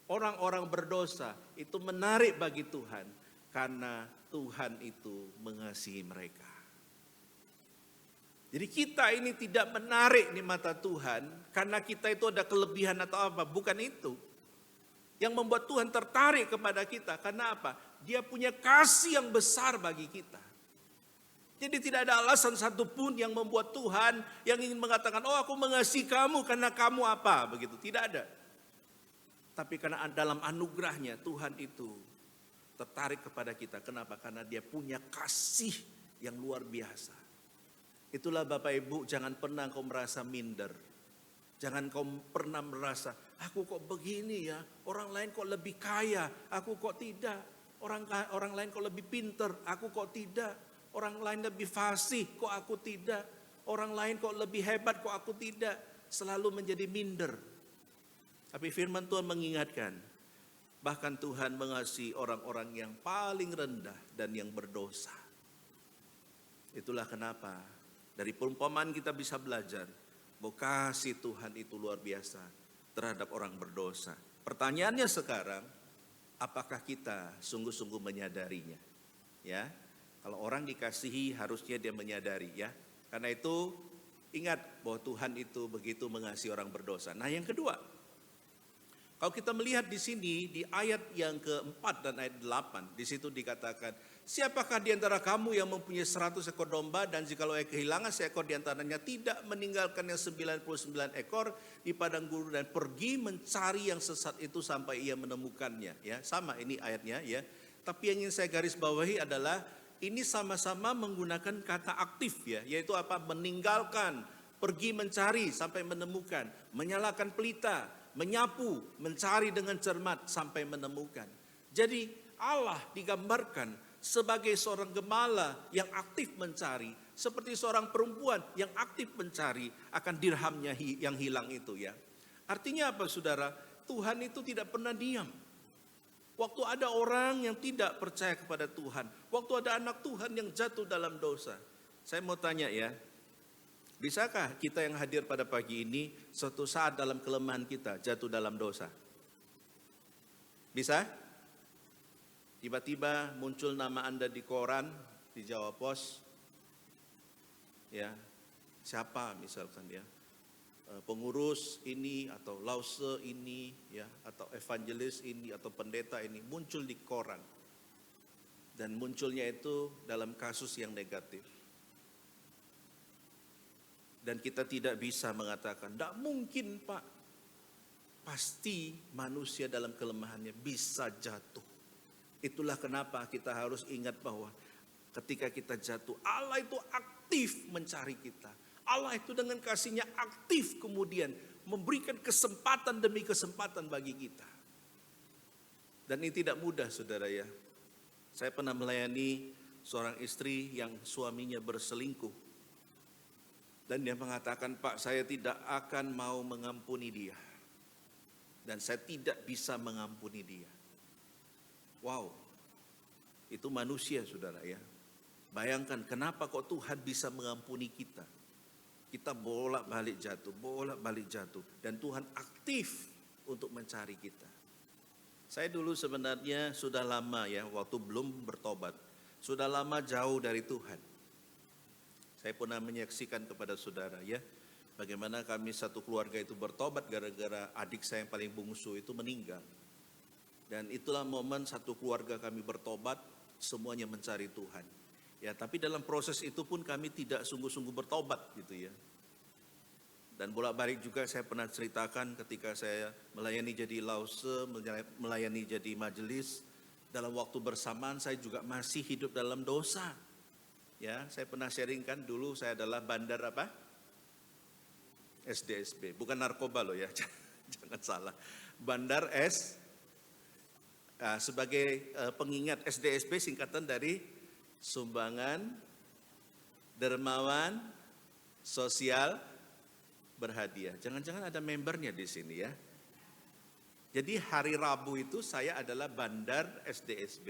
Orang-orang berdosa itu menarik bagi Tuhan karena Tuhan itu mengasihi mereka. Jadi kita ini tidak menarik di mata Tuhan karena kita itu ada kelebihan atau apa, bukan itu. Yang membuat Tuhan tertarik kepada kita karena apa? Dia punya kasih yang besar bagi kita. Jadi tidak ada alasan satupun yang membuat Tuhan yang ingin mengatakan, "Oh, aku mengasihi kamu karena kamu apa?" Begitu, tidak ada. Tapi karena dalam anugerahnya Tuhan itu tertarik kepada kita. Kenapa? Karena dia punya kasih yang luar biasa. Itulah Bapak Ibu, jangan pernah kau merasa minder. Jangan kau pernah merasa, aku kok begini ya, orang lain kok lebih kaya, aku kok tidak. Orang lain kok lebih pinter, aku kok tidak. Orang lain lebih fasih, kok aku tidak. Orang lain kok lebih hebat, kok aku tidak. Selalu menjadi minder. Tapi firman Tuhan mengingatkan, bahkan Tuhan mengasihi orang-orang yang paling rendah dan yang berdosa. Itulah kenapa dari perumpamaan kita bisa belajar bahwa kasih Tuhan itu luar biasa terhadap orang berdosa. Pertanyaannya sekarang, apakah kita sungguh-sungguh menyadarinya? Ya, kalau orang dikasihi harusnya dia menyadari ya. Karena itu ingat bahwa Tuhan itu begitu mengasihi orang berdosa. Nah, yang kedua, kalau kita melihat di sini di ayat yang keempat dan ayat 8, di situ dikatakan, siapakah di antara kamu yang mempunyai 100 ekor domba dan jikalau kehilangan seekor di antaranya tidak meninggalkan yang 99 ekor di padang gurun dan pergi mencari yang sesat itu sampai ia menemukannya. Ya, sama ini ayatnya ya. Tapi yang ingin saya garis bawahi adalah ini sama-sama menggunakan kata aktif ya, yaitu apa? Meninggalkan, pergi mencari sampai menemukan, menyalakan pelita, menyapu, mencari dengan cermat sampai menemukan. Jadi Allah digambarkan sebagai seorang gembala yang aktif mencari, seperti seorang perempuan yang aktif mencari akan dirhamnya yang hilang itu ya. Artinya apa saudara? Tuhan itu tidak pernah diam. Waktu ada orang yang tidak percaya kepada Tuhan, waktu ada anak Tuhan yang jatuh dalam dosa. Saya mau tanya ya, bisakah kita yang hadir pada pagi ini suatu saat dalam kelemahan kita jatuh dalam dosa? Bisa? Tiba-tiba muncul nama Anda di koran, di Jawa Pos. Ya, siapa misalkan ya? Pengurus ini atau lause ini ya, atau evangelis ini atau pendeta ini muncul di koran. Dan munculnya itu dalam kasus yang negatif. Dan kita tidak bisa mengatakan, tidak mungkin Pak. Pasti manusia dalam kelemahannya bisa jatuh. Itulah kenapa kita harus ingat bahwa ketika kita jatuh, Allah itu aktif mencari kita. Allah itu dengan kasih-Nya aktif kemudian memberikan kesempatan demi kesempatan bagi kita. Dan ini tidak mudah saudara ya. Saya pernah melayani seorang istri yang suaminya berselingkuh. Dan dia mengatakan, Pak, saya tidak akan mau mengampuni dia. Dan saya tidak bisa mengampuni dia. Wow, itu manusia saudara ya. Bayangkan kenapa kok Tuhan bisa mengampuni kita. Kita bolak-balik jatuh. Dan Tuhan aktif untuk mencari kita. Saya dulu sebenarnya sudah lama ya, waktu belum bertobat. Sudah lama jauh dari Tuhan. Saya pernah menyaksikan kepada saudara ya, bagaimana kami satu keluarga itu bertobat gara-gara adik saya yang paling bungsu itu meninggal. Dan itulah momen satu keluarga kami bertobat, semuanya mencari Tuhan. Ya, tapi dalam proses itu pun kami tidak sungguh-sungguh bertobat gitu ya. Dan bolak-balik juga saya pernah ceritakan ketika saya melayani jadi lause, melayani jadi majelis, dalam waktu bersamaan saya juga masih hidup dalam dosa. Ya, saya pernah sharingkan dulu saya adalah bandar apa? SDSB, bukan narkoba loh ya, jangan salah. Bandar sebagai pengingat SDSB singkatan dari sumbangan, dermawan, sosial, berhadiah. Jangan-jangan ada membernya di sini ya. Jadi hari Rabu itu saya adalah bandar SDSB,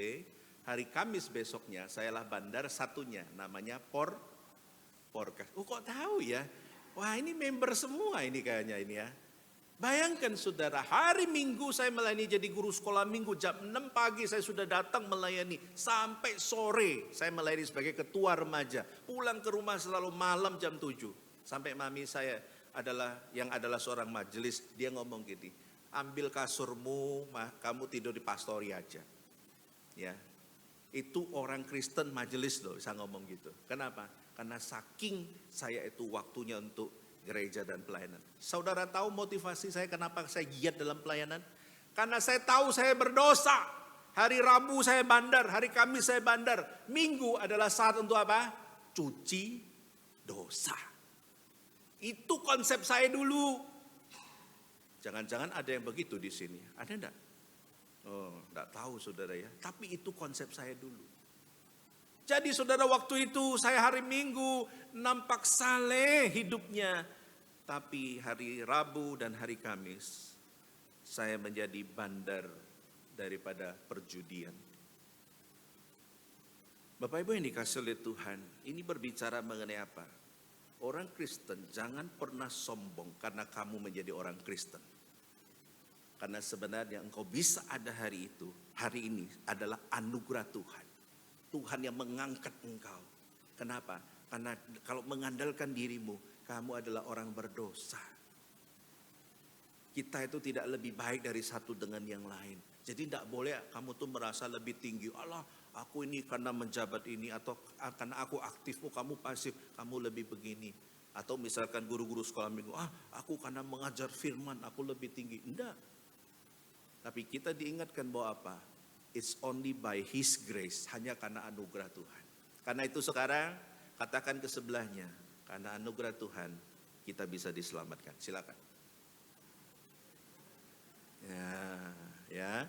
hari Kamis besoknya saya adalah bandar satunya, namanya Porkas. Oh kok tahu ya? Wah ini member semua ini kayaknya ini ya. Bayangkan saudara, hari Minggu saya melayani jadi guru sekolah minggu, jam 6 pagi saya sudah datang melayani, sampai sore saya melayani sebagai ketua remaja, pulang ke rumah selalu malam jam 7, sampai mami saya yang adalah seorang majelis, dia ngomong gini, ambil kasurmu, kamu tidur di pastori aja, ya, itu orang Kristen majelis loh, bisa ngomong gitu, kenapa? Karena saking saya itu waktunya untuk gereja dan pelayanan. Saudara tahu motivasi saya kenapa saya giat dalam pelayanan? Karena saya tahu saya berdosa. Hari Rabu saya bandar, hari Kamis saya bandar. Minggu adalah saat untuk apa? Cuci dosa. Itu konsep saya dulu. Jangan-jangan ada yang begitu di sini. Ada enggak? Oh, enggak tahu saudara ya. Tapi itu konsep saya dulu. Jadi saudara waktu itu saya hari Minggu nampak saleh hidupnya. Tapi hari Rabu dan hari Kamis saya menjadi bandar daripada perjudian. Bapak Ibu yang dikasihi oleh Tuhan, ini berbicara mengenai apa? Orang Kristen jangan pernah sombong karena kamu menjadi orang Kristen. Karena sebenarnya engkau bisa ada hari itu, hari ini adalah anugerah Tuhan. Tuhan yang mengangkat engkau. Kenapa? Karena kalau mengandalkan dirimu, kamu adalah orang berdosa. Kita itu tidak lebih baik dari satu dengan yang lain. Jadi tidak boleh kamu tuh merasa lebih tinggi. Allah, aku ini karena menjabat ini atau karena aku aktif, kamu pasif, kamu lebih begini. Atau misalkan guru-guru sekolah minggu, aku karena mengajar firman, aku lebih tinggi. Enggak. Tapi kita diingatkan bahwa apa? It's only by His grace, hanya karena anugerah Tuhan. Karena itu sekarang katakan ke sebelahnya, karena anugerah Tuhan kita bisa diselamatkan. Silakan. Ya.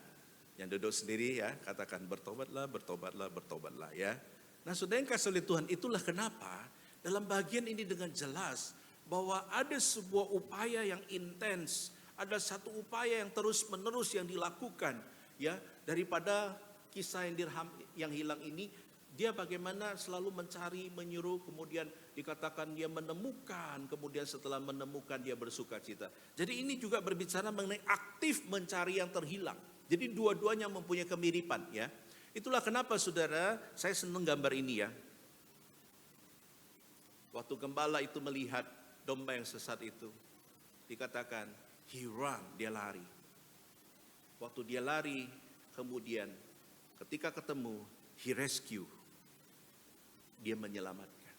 Yang duduk sendiri ya, katakan bertobatlah, bertobatlah, bertobatlah ya. Nah saudara yang kasih oleh Tuhan, itulah kenapa dalam bagian ini dengan jelas bahwa ada sebuah upaya yang intens, ada satu upaya yang terus menerus yang dilakukan ya, daripada kisah yang dirham yang hilang ini, dia bagaimana selalu mencari, menyuruh, kemudian dikatakan dia menemukan, kemudian setelah menemukan dia bersuka cita. Jadi ini juga berbicara mengenai aktif mencari yang terhilang. Jadi dua-duanya mempunyai kemiripan ya. Itulah kenapa saudara, saya senang gambar ini ya. Waktu gembala itu melihat domba yang sesat itu, dikatakan he run, dia lari. Waktu dia lari, kemudian ketika ketemu, he rescue, dia menyelamatkan.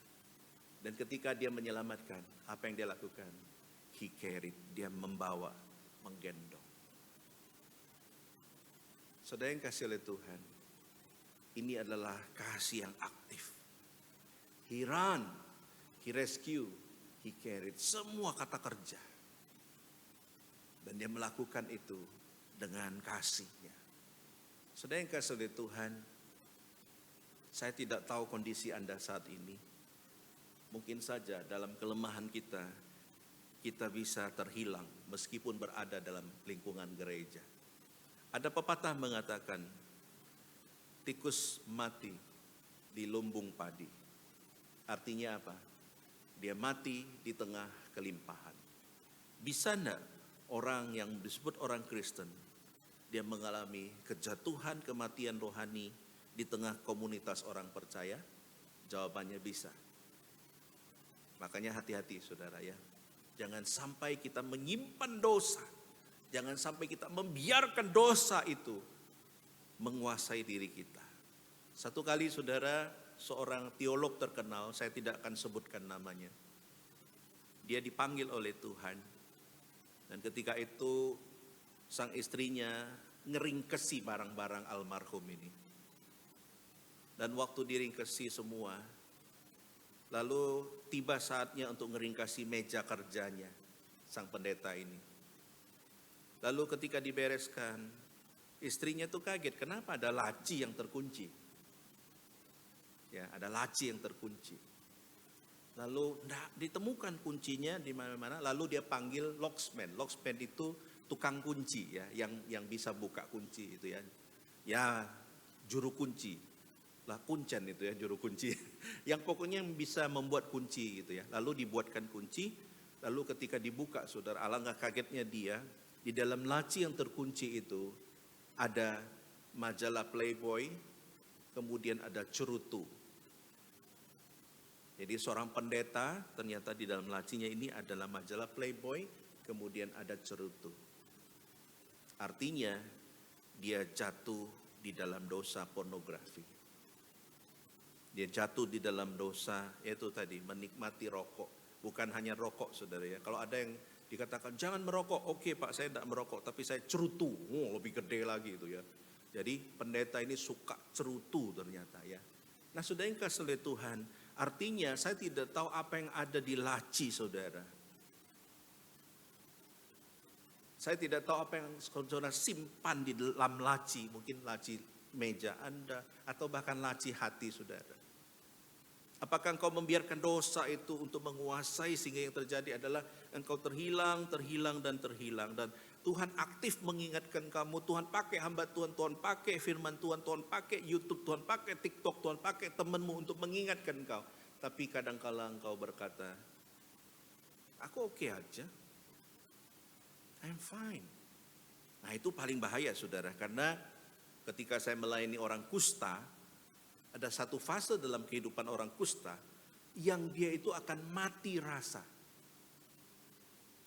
Dan ketika dia menyelamatkan, apa yang dia lakukan? He carried, dia membawa, menggendong. Saudara yang kasih oleh Tuhan, ini adalah kasih yang aktif. He run, he rescue, he carried, semua kata kerja. Dan dia melakukan itu dengan kasihnya. Saudara yang kasih oleh Tuhan, saya tidak tahu kondisi Anda saat ini. Mungkin saja dalam kelemahan kita, kita bisa terhilang meskipun berada dalam lingkungan gereja. Ada pepatah mengatakan, tikus mati di lumbung padi. Artinya apa? Dia mati di tengah kelimpahan. Bisa enggak orang yang disebut orang Kristen, dia mengalami kejatuhan, kematian rohani di tengah komunitas orang percaya? Jawabannya bisa. Makanya hati-hati saudara ya. Jangan sampai kita menyimpan dosa. Jangan sampai kita membiarkan dosa itu menguasai diri kita. Satu kali saudara, seorang teolog terkenal, saya tidak akan sebutkan namanya. Dia dipanggil oleh Tuhan. Dan ketika itu sang istrinya ngeringkesi barang-barang almarhum ini. Dan waktu diringkesi semua, lalu tiba saatnya untuk ngeringkesi meja kerjanya sang pendeta ini. Lalu ketika dibereskan, istrinya tuh kaget, kenapa ada laci yang terkunci? Ya, ada laci yang terkunci. Lalu ditemukan kuncinya di mana-mana, lalu dia panggil locksman. Locksman itu tukang kunci ya, yang bisa buka kunci itu ya. Ya, juru kunci. Lah kuncen itu ya, juru kunci. Yang pokoknya yang bisa membuat kunci gitu ya. Lalu dibuatkan kunci, lalu ketika dibuka saudara, alangkah kagetnya dia, di dalam laci yang terkunci itu ada majalah Playboy, kemudian ada cerutu. Jadi seorang pendeta ternyata di dalam lacinya ini adalah majalah Playboy, kemudian ada cerutu. Artinya dia jatuh di dalam dosa pornografi. Dia jatuh di dalam dosa, yaitu tadi menikmati rokok. Bukan hanya rokok saudara ya. Kalau ada yang dikatakan jangan merokok, oke Pak saya tidak merokok, tapi saya cerutu, lebih gede lagi itu ya. Jadi pendeta ini suka cerutu ternyata ya. Nah saudara yang kasih oleh Tuhan, artinya saya tidak tahu apa yang ada di laci saudara. Saya tidak tahu apa yang saudara simpan di dalam laci, mungkin laci meja Anda, atau bahkan laci hati saudara. Apakah engkau membiarkan dosa itu untuk menguasai sehingga yang terjadi adalah engkau terhilang. Dan Tuhan aktif mengingatkan kamu, Tuhan pakai hamba Tuhan, Tuhan pakai firman Tuhan, Tuhan pakai YouTube, Tuhan pakai TikTok, Tuhan pakai temanmu untuk mengingatkan engkau. Tapi kadangkala engkau berkata, aku oke aja, I'm fine. Nah itu paling bahaya saudara, karena ketika saya melayani orang kusta, ada satu fase dalam kehidupan orang kusta yang dia itu akan mati rasa.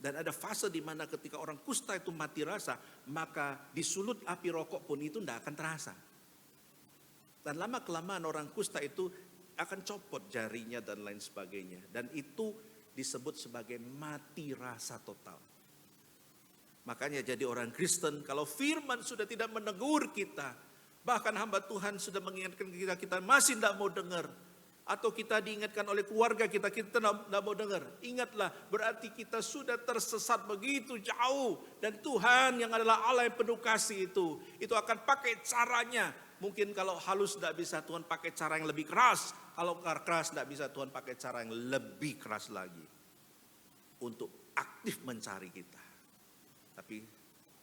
Dan ada fase di mana ketika orang kusta itu mati rasa, maka disulut api rokok pun itu tidak akan terasa. Dan lama-kelamaan orang kusta itu akan copot jarinya dan lain sebagainya. Dan itu disebut sebagai mati rasa total. Makanya jadi orang Kristen, kalau firman sudah tidak menegur kita, bahkan hamba Tuhan sudah mengingatkan kita masih tidak mau dengar. atau kita diingatkan oleh keluarga kita tidak mau dengar. Ingatlah, berarti kita sudah tersesat begitu jauh. Dan Tuhan yang adalah Allah yang penuh kasih itu akan pakai caranya. Mungkin kalau halus tidak bisa, Tuhan pakai cara yang lebih keras. Kalau keras tidak bisa, Tuhan pakai cara yang lebih keras lagi. Untuk aktif mencari kita. Tapi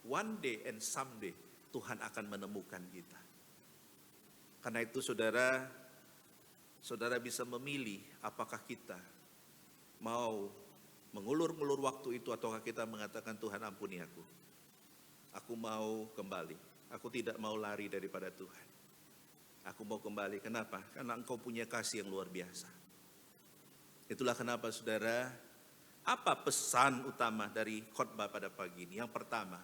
one day and someday Tuhan akan menemukan kita. Karena itu saudara bisa memilih apakah kita mau mengulur-ngulur waktu itu ataukah kita mengatakan Tuhan ampuni aku. Aku mau kembali. Aku tidak mau lari daripada Tuhan. Aku mau kembali. Kenapa? Karena Engkau punya kasih yang luar biasa. Itulah kenapa saudara, apa pesan utama dari khotbah pada pagi ini? Yang pertama,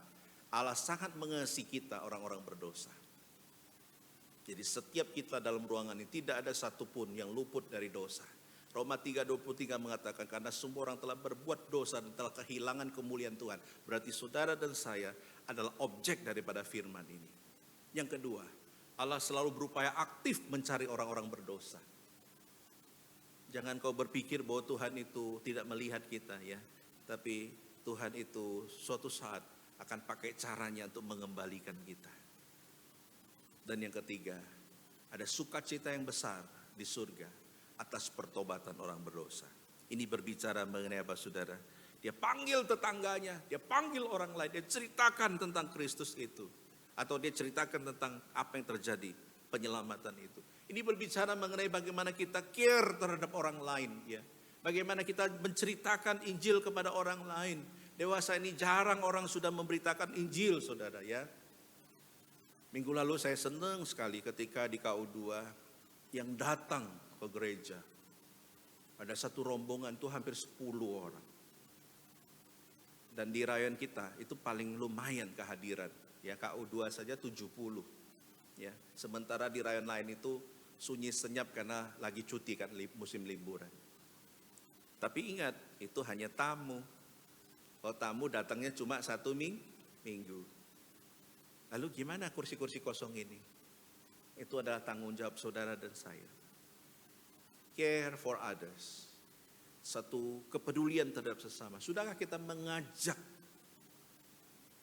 Allah sangat mengasihi kita orang-orang berdosa. Jadi setiap kita dalam ruangan ini tidak ada satupun yang luput dari dosa. Roma 3:23 mengatakan karena semua orang telah berbuat dosa dan telah kehilangan kemuliaan Tuhan. Berarti saudara dan saya adalah objek daripada firman ini. Yang kedua, Allah selalu berupaya aktif mencari orang-orang berdosa. Jangan kau berpikir bahwa Tuhan itu tidak melihat kita ya. Tapi Tuhan itu suatu saat akan pakai caranya untuk mengembalikan kita. Dan yang ketiga, ada sukacita yang besar di surga atas pertobatan orang berdosa. Ini berbicara mengenai apa saudara? Dia panggil tetangganya, dia panggil orang lain, dia ceritakan tentang Kristus itu. Atau dia ceritakan tentang apa yang terjadi, penyelamatan itu. Ini berbicara mengenai bagaimana kita care terhadap orang lain. Ya. Bagaimana kita menceritakan Injil kepada orang lain. Dewasa ini jarang orang sudah memberitakan Injil saudara ya. Minggu lalu saya senang sekali ketika di KU2 yang datang ke gereja. Ada satu rombongan itu hampir 10 orang. Dan di rayon kita itu paling lumayan kehadiran. Ya KU2 saja 70. Ya, sementara di rayon lain itu sunyi senyap karena lagi cuti kan musim liburan. Tapi ingat, itu hanya tamu. Kalau tamu datangnya cuma 1 minggu. Lalu gimana kursi-kursi kosong ini? Itu adalah tanggung jawab saudara dan saya. Care for others. Satu kepedulian terhadap sesama. Sudahkah kita mengajak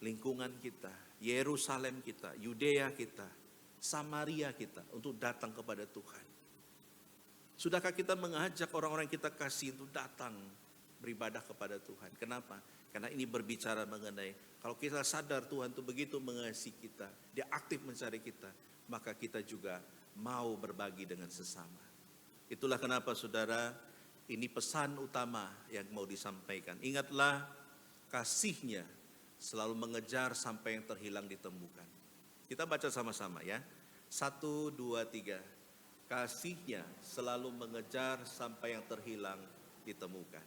lingkungan kita, Yerusalem kita, Yudea kita, Samaria kita untuk datang kepada Tuhan? Sudahkah kita mengajak orang-orang yang kita kasih untuk datang beribadah kepada Tuhan? Kenapa? Karena ini berbicara mengenai kalau kita sadar Tuhan itu begitu mengasihi kita, dia aktif mencari kita, maka kita juga mau berbagi dengan sesama. Itulah kenapa saudara, ini pesan utama yang mau disampaikan. Ingatlah, kasihnya selalu mengejar sampai yang terhilang ditemukan. Kita baca sama-sama ya. 1, 2, 3. Kasihnya selalu mengejar sampai yang terhilang ditemukan.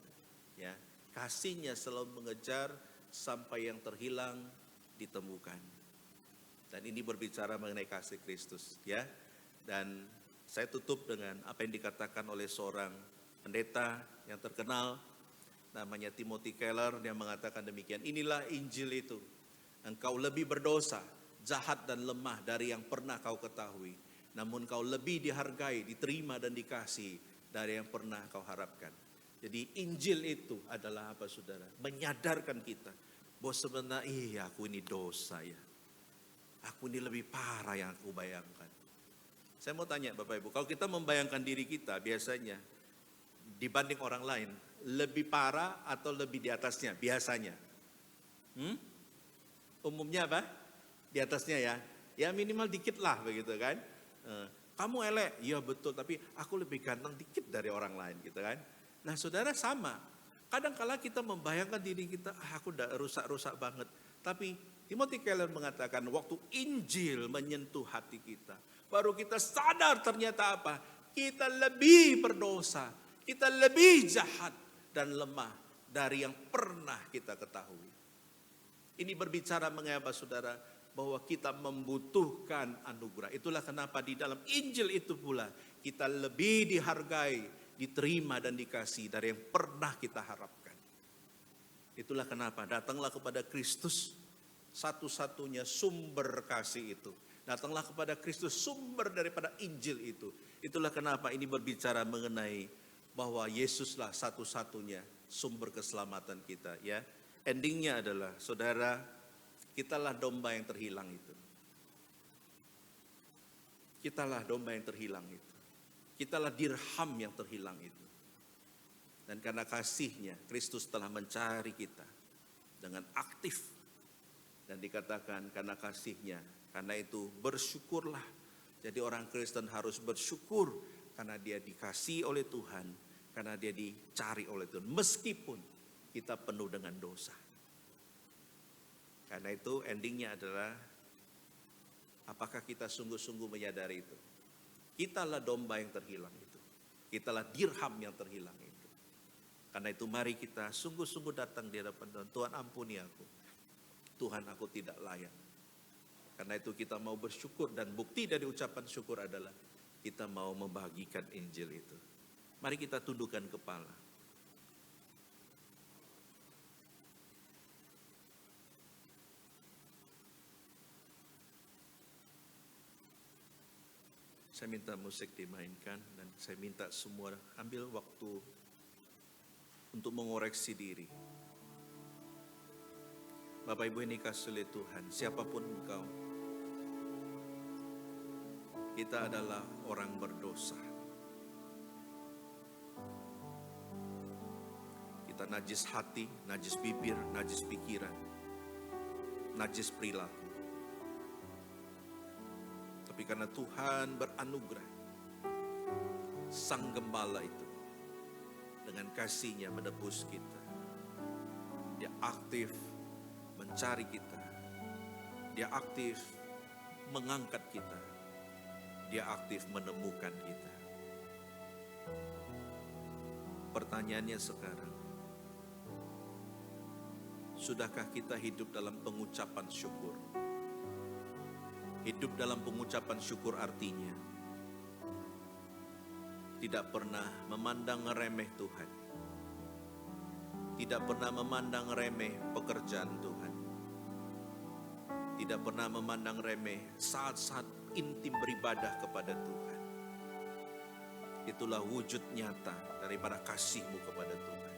Ya. Kasihnya selalu mengejar sampai yang terhilang ditemukan. Dan ini berbicara mengenai kasih Kristus ya. Dan saya tutup dengan apa yang dikatakan oleh seorang pendeta yang terkenal namanya Timothy Keller. Dia mengatakan demikian, inilah Injil itu. Engkau lebih berdosa, jahat dan lemah dari yang pernah kau ketahui. Namun kau lebih dihargai, diterima dan dikasihi dari yang pernah kau harapkan. Jadi Injil itu adalah apa saudara? Menyadarkan kita bahwa sebenarnya aku ini dosa ya. Aku ini lebih parah yang aku bayangkan. Saya mau tanya Bapak Ibu, kalau kita membayangkan diri kita biasanya dibanding orang lain, lebih parah atau lebih di atasnya biasanya? Umumnya apa? Di atasnya ya. Ya minimal dikit lah begitu kan. Kamu elek, iya betul, tapi aku lebih ganteng dikit dari orang lain gitu kan. Nah saudara sama, kadang-kala kita membayangkan diri kita, aku udah rusak-rusak banget. Tapi Timothy Keller mengatakan waktu Injil menyentuh hati kita, baru kita sadar ternyata apa? Kita lebih berdosa, kita lebih jahat dan lemah dari yang pernah kita ketahui. Ini berbicara mengenai apa saudara? Bahwa kita membutuhkan anugerah. Itulah kenapa di dalam Injil itu pula kita lebih dihargai, diterima dan dikasih dari yang pernah kita harapkan. Itulah kenapa datanglah kepada Kristus, satu-satunya sumber kasih itu. Datanglah kepada Kristus, sumber daripada Injil itu. Itulah kenapa ini berbicara mengenai bahwa Yesuslah satu-satunya sumber keselamatan kita, ya. Endingnya adalah, saudara, kitalah domba yang terhilang itu. Kitalah domba yang terhilang itu. Kitalah dirham yang terhilang itu. Dan karena kasihnya, Kristus telah mencari kita dengan aktif. Dan dikatakan karena kasihnya, karena itu bersyukurlah. Jadi orang Kristen harus bersyukur karena dia dikasihi oleh Tuhan, karena dia dicari oleh Tuhan, meskipun kita penuh dengan dosa. Karena itu endingnya adalah, apakah kita sungguh-sungguh menyadari itu? Kitalah domba yang terhilang itu. Kitalah dirham yang terhilang itu. Karena itu mari kita sungguh-sungguh datang di hadapan Tuhan. Tuhan, ampuni aku. Tuhan, aku tidak layak. Karena itu kita mau bersyukur, dan bukti dari ucapan syukur adalah kita mau membagikan Injil itu. Mari kita tundukkan kepala. Saya minta musik dimainkan, dan saya minta semua ambil waktu untuk mengoreksi diri. Bapak Ibu ini kasih oleh Tuhan, siapapun engkau, kita adalah orang berdosa. Kita najis hati, najis bibir, najis pikiran, najis perilaku. Tapi karena Tuhan beranugerah, Sang Gembala itu dengan kasih-Nya menebus kita. Dia aktif mencari kita. Dia aktif mengangkat kita. Dia aktif menemukan kita. Pertanyaannya sekarang, sudahkah kita hidup dalam pengucapan syukur? Hidup dalam pengucapan syukur artinya tidak pernah memandang remeh Tuhan. Tidak pernah memandang remeh pekerjaan Tuhan. Tidak pernah memandang remeh saat-saat intim beribadah kepada Tuhan. Itulah wujud nyata daripada kasih-Mu kepada Tuhan.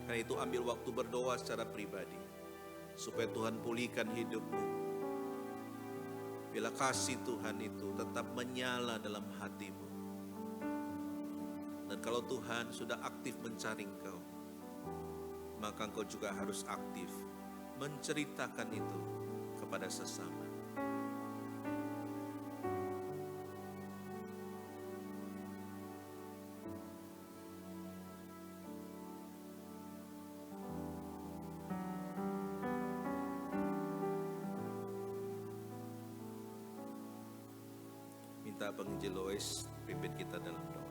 Karena itu ambil waktu berdoa secara pribadi, supaya Tuhan pulihkan hidupmu. Bila kasih Tuhan itu tetap menyala dalam hatimu. Dan kalau Tuhan sudah aktif mencari engkau, maka engkau juga harus aktif menceritakan itu kepada sesama. Minta penginjil Lois pimpin kita dalam doa.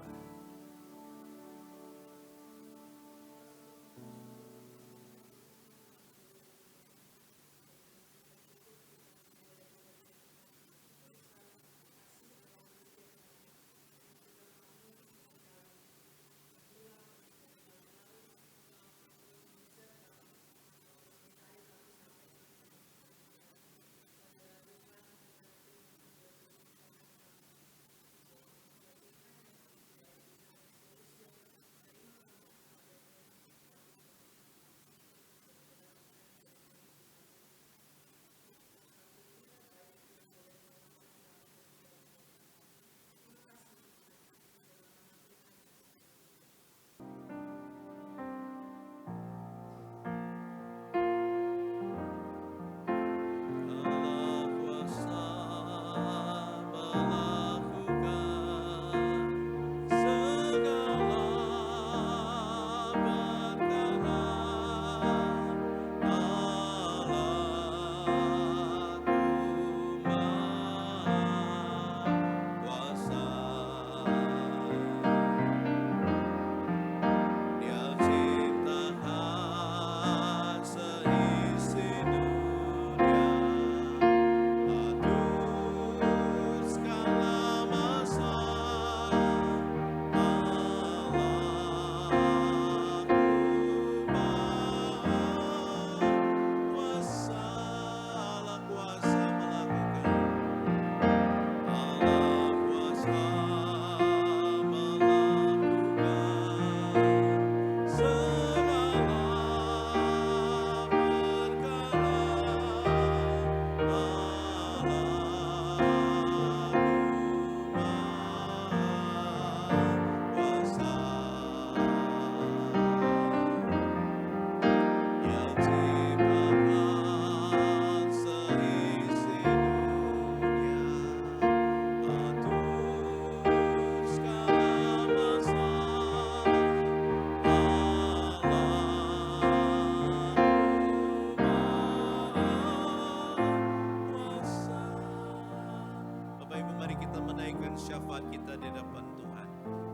syafaat kita di depan Tuhan.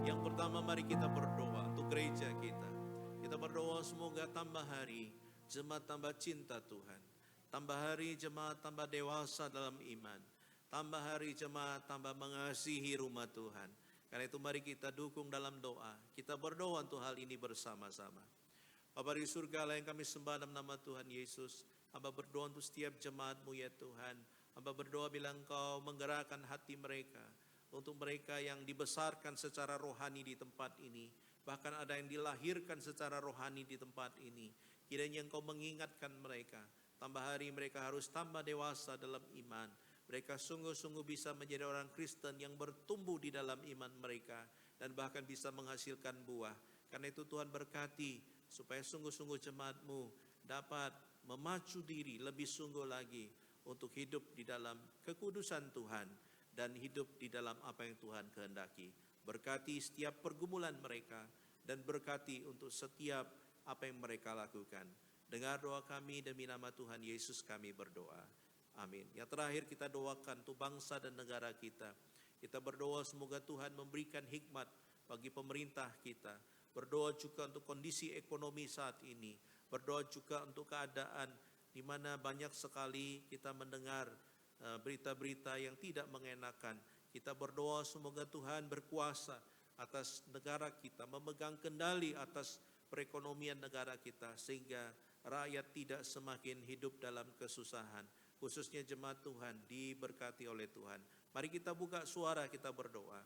Yang pertama, mari kita berdoa untuk gereja kita. Kita berdoa semoga tambah hari jemaat tambah cinta Tuhan. Tambah hari jemaat tambah dewasa dalam iman. Tambah hari jemaat tambah mengasihi rumah Tuhan. Karena itu mari kita dukung dalam doa. Kita berdoa untuk hal ini bersama-sama. Bapa di surga Allah yang kami sembah dalam nama Tuhan Yesus. Hamba berdoa untuk setiap jemaat-Mu ya Tuhan. Hamba berdoa bila Engkau menggerakkan hati mereka. Untuk mereka yang dibesarkan secara rohani di tempat ini. Bahkan ada yang dilahirkan secara rohani di tempat ini. Kiranya Engkau mengingatkan mereka. Tambah hari mereka harus tambah dewasa dalam iman. Mereka sungguh-sungguh bisa menjadi orang Kristen yang bertumbuh di dalam iman mereka. Dan bahkan bisa menghasilkan buah. Karena itu Tuhan berkati supaya sungguh-sungguh jemaat-Mu dapat memacu diri lebih sungguh lagi untuk hidup di dalam kekudusan Tuhan. Dan hidup di dalam apa yang Tuhan kehendaki. Berkati setiap pergumulan mereka. Dan berkati untuk setiap apa yang mereka lakukan. Dengar doa kami demi nama Tuhan Yesus kami berdoa. Amin. Yang terakhir kita doakan untuk bangsa dan negara kita. Kita berdoa semoga Tuhan memberikan hikmat bagi pemerintah kita. Berdoa juga untuk kondisi ekonomi saat ini. Berdoa juga untuk keadaan di mana banyak sekali kita mendengar berita-berita yang tidak mengenakan. Kita berdoa semoga Tuhan berkuasa atas negara kita, memegang kendali atas perekonomian negara kita sehingga rakyat tidak semakin hidup dalam kesusahan. Khususnya jemaat Tuhan diberkati oleh Tuhan. Mari kita buka suara, kita berdoa.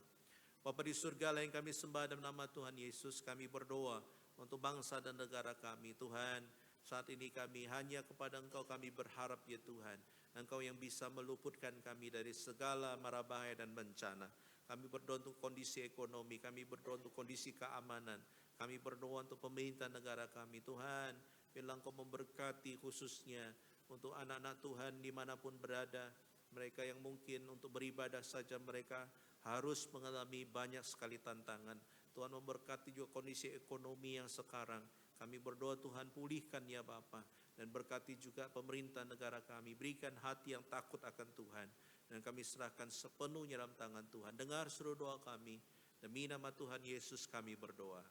Bapa di surga yang kami sembah dalam nama Tuhan Yesus, kami berdoa untuk bangsa dan negara kami. Tuhan, saat ini kami hanya kepada Engkau kami berharap ya Tuhan. Engkau yang bisa meluputkan kami dari segala mara bahaya dan bencana. Kami berdoa untuk kondisi ekonomi, kami berdoa untuk kondisi keamanan. Kami berdoa untuk pemerintah negara kami. Tuhan, bila Engkau memberkati khususnya untuk anak-anak Tuhan dimanapun berada. Mereka yang mungkin untuk beribadah saja mereka harus mengalami banyak sekali tantangan. Tuhan memberkati juga kondisi ekonomi yang sekarang. Kami berdoa Tuhan pulihkan ya Bapa. Dan berkati juga pemerintah negara kami. Berikan hati yang takut akan Tuhan. Dan kami serahkan sepenuhnya dalam tangan Tuhan. Dengar seluruh doa kami. Demi nama Tuhan Yesus kami berdoa.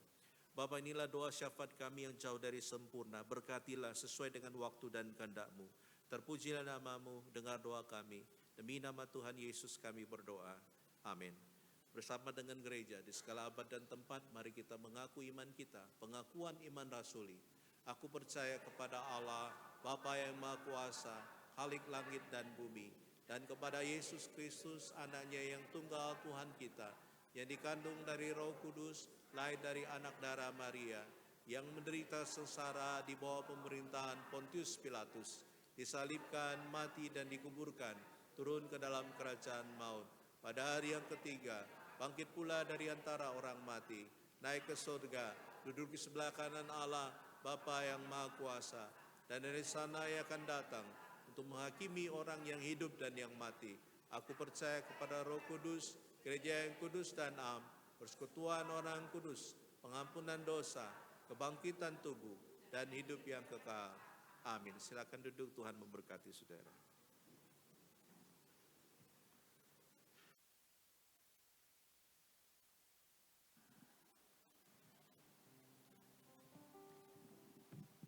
Bapa, inilah doa syafaat kami yang jauh dari sempurna. Berkatilah sesuai dengan waktu dan kehendak-Mu. Terpujilah nama-Mu, dengar doa kami. Demi nama Tuhan Yesus kami berdoa. Amin. Bersama dengan gereja di segala abad dan tempat, mari kita mengaku iman kita. Pengakuan iman rasuli. Aku percaya kepada Allah, Bapa yang Maha Kuasa, Khalik langit dan bumi. Dan kepada Yesus Kristus, anaknya yang tunggal Tuhan kita, yang dikandung dari Roh Kudus, lahir dari anak darah Maria, yang menderita sengsara di bawah pemerintahan Pontius Pilatus, disalibkan, mati dan dikuburkan, turun ke dalam kerajaan maut. Pada hari yang ketiga, bangkit pula dari antara orang mati, naik ke surga, duduk di sebelah kanan Allah, Bapa yang Maha Kuasa, dan dari sana Ia akan datang untuk menghakimi orang yang hidup dan yang mati. Aku percaya kepada Roh Kudus, gereja yang kudus dan am, persekutuan orang kudus, pengampunan dosa, kebangkitan tubuh, dan hidup yang kekal. Amin. Silakan duduk, Tuhan memberkati saudara.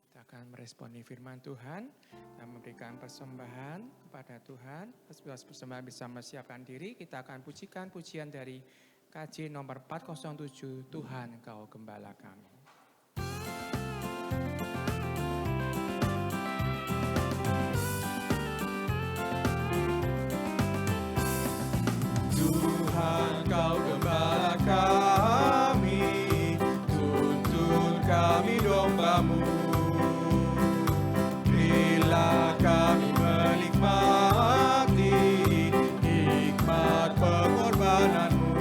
Kita akan meresponi firman Tuhan dan memberikan persembahan kepada Tuhan. Setelah persembahan bisa mempersiapkan diri, kita akan pujikan pujian dari KJ nomor 407, Tuhan Engkau Gembala Kami. Tuhan Kau Gembala kami, tuntun kami domba-Mu. Bila kami menikmati hikmat pengorbanan-Mu,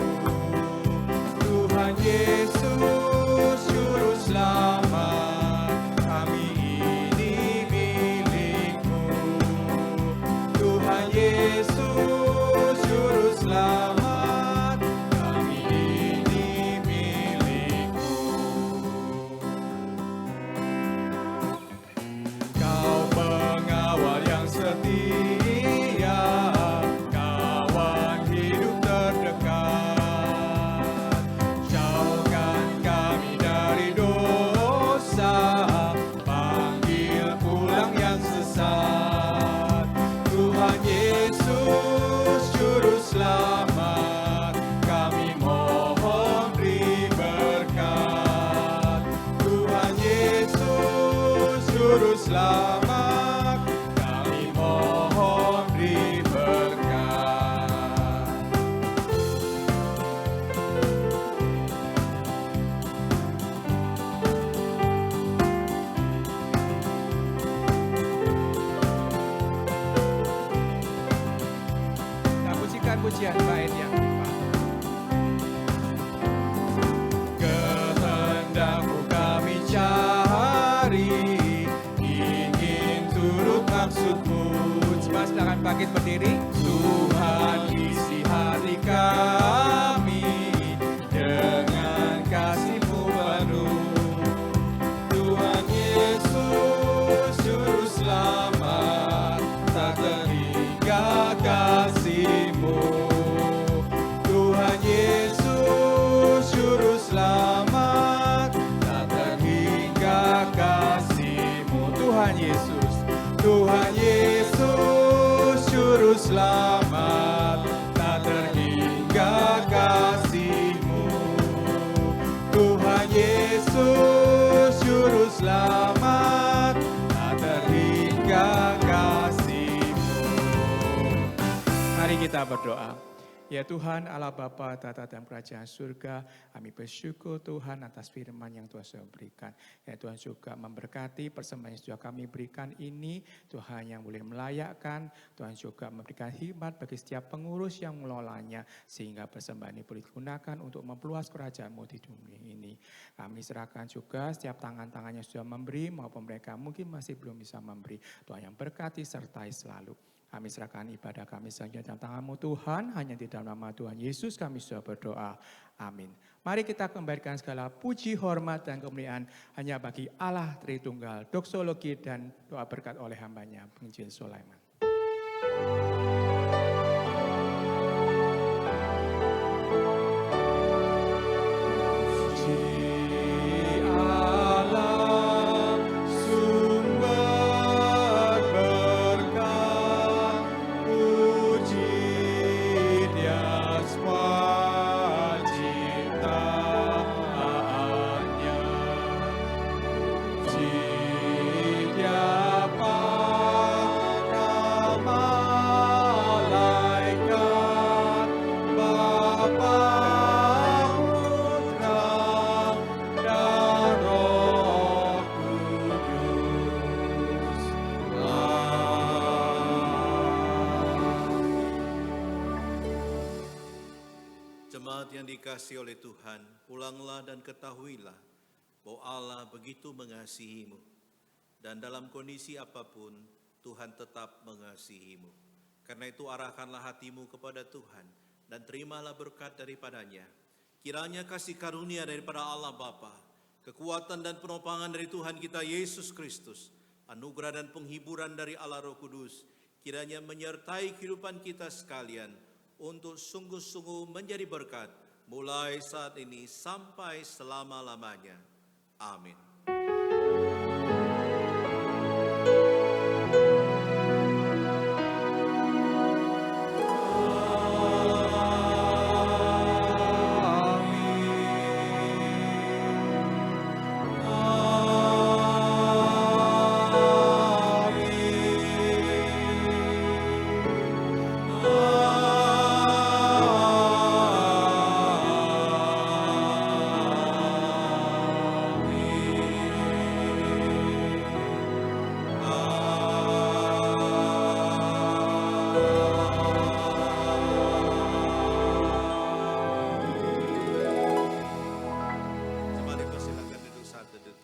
Tuhan Yesus Juru Selamat, kami ini milik-Mu. Tuhan Yesus Juru Selamat, kami ini milik-Mu. Selamat, kami mohon beri berkat. Kita pujikan pujian bait yang keempat. Kehendakmu kami cari, ingin turut maksudmu. Coba silakan bangkit berdiri. Tuhan isi hati kami dengan kasih-Mu penuh. Tuhan Yesus juru selamat, tak terhingga kasih-Mu. Tuhan Yesus juru selamat, tak terhingga kasih-Mu. Tuhan Yesus, Tuhan Yesus juru selamat, tak terhingga kasih-Mu. Tuhan Yesus juru selamat, tak terhingga kasih-Mu. Mari kita berdoa. Ya Tuhan Allah Bapa Tata dalam kerajaan surga, kami bersyukur Tuhan atas firman yang Tuhan sudah berikan. Ya Tuhan juga memberkati persembahan yang sudah kami berikan ini, Tuhan yang boleh melayakkan, Tuhan juga memberikan hikmat bagi setiap pengurus yang mengelolanya, sehingga persembahan ini boleh digunakan untuk memperluas kerajaan-Mu di dunia ini. Kami serahkan juga setiap tangan-tangan yang sudah memberi maupun mereka mungkin masih belum bisa memberi. Tuhan yang berkati sertai selalu. Kami serahkan ibadah kami selanjutnya dalam tangan-Mu Tuhan, hanya di dalam nama Tuhan Yesus kami sudah berdoa. Amin. Mari kita kembalikan segala puji, hormat, dan kemuliaan hanya bagi Allah Tritunggal. Doksologi dan doa berkat oleh hambanya, Penginjil Sulaiman. Jemaat yang dikasihi oleh Tuhan, pulanglah dan ketahuilah bahwa Allah begitu mengasihimu. Dan dalam kondisi apapun, Tuhan tetap mengasihimu. Karena itu arahkanlah hatimu kepada Tuhan dan terimalah berkat daripadanya. Kiranya kasih karunia daripada Allah Bapa, kekuatan dan penopangan dari Tuhan kita Yesus Kristus, anugerah dan penghiburan dari Allah Roh Kudus, kiranya menyertai kehidupan kita sekalian, untuk sungguh-sungguh menjadi berkat mulai saat ini sampai selama-lamanya. Amin.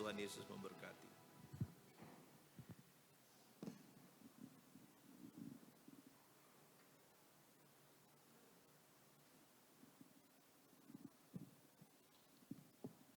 Tuhan Yesus memberkati.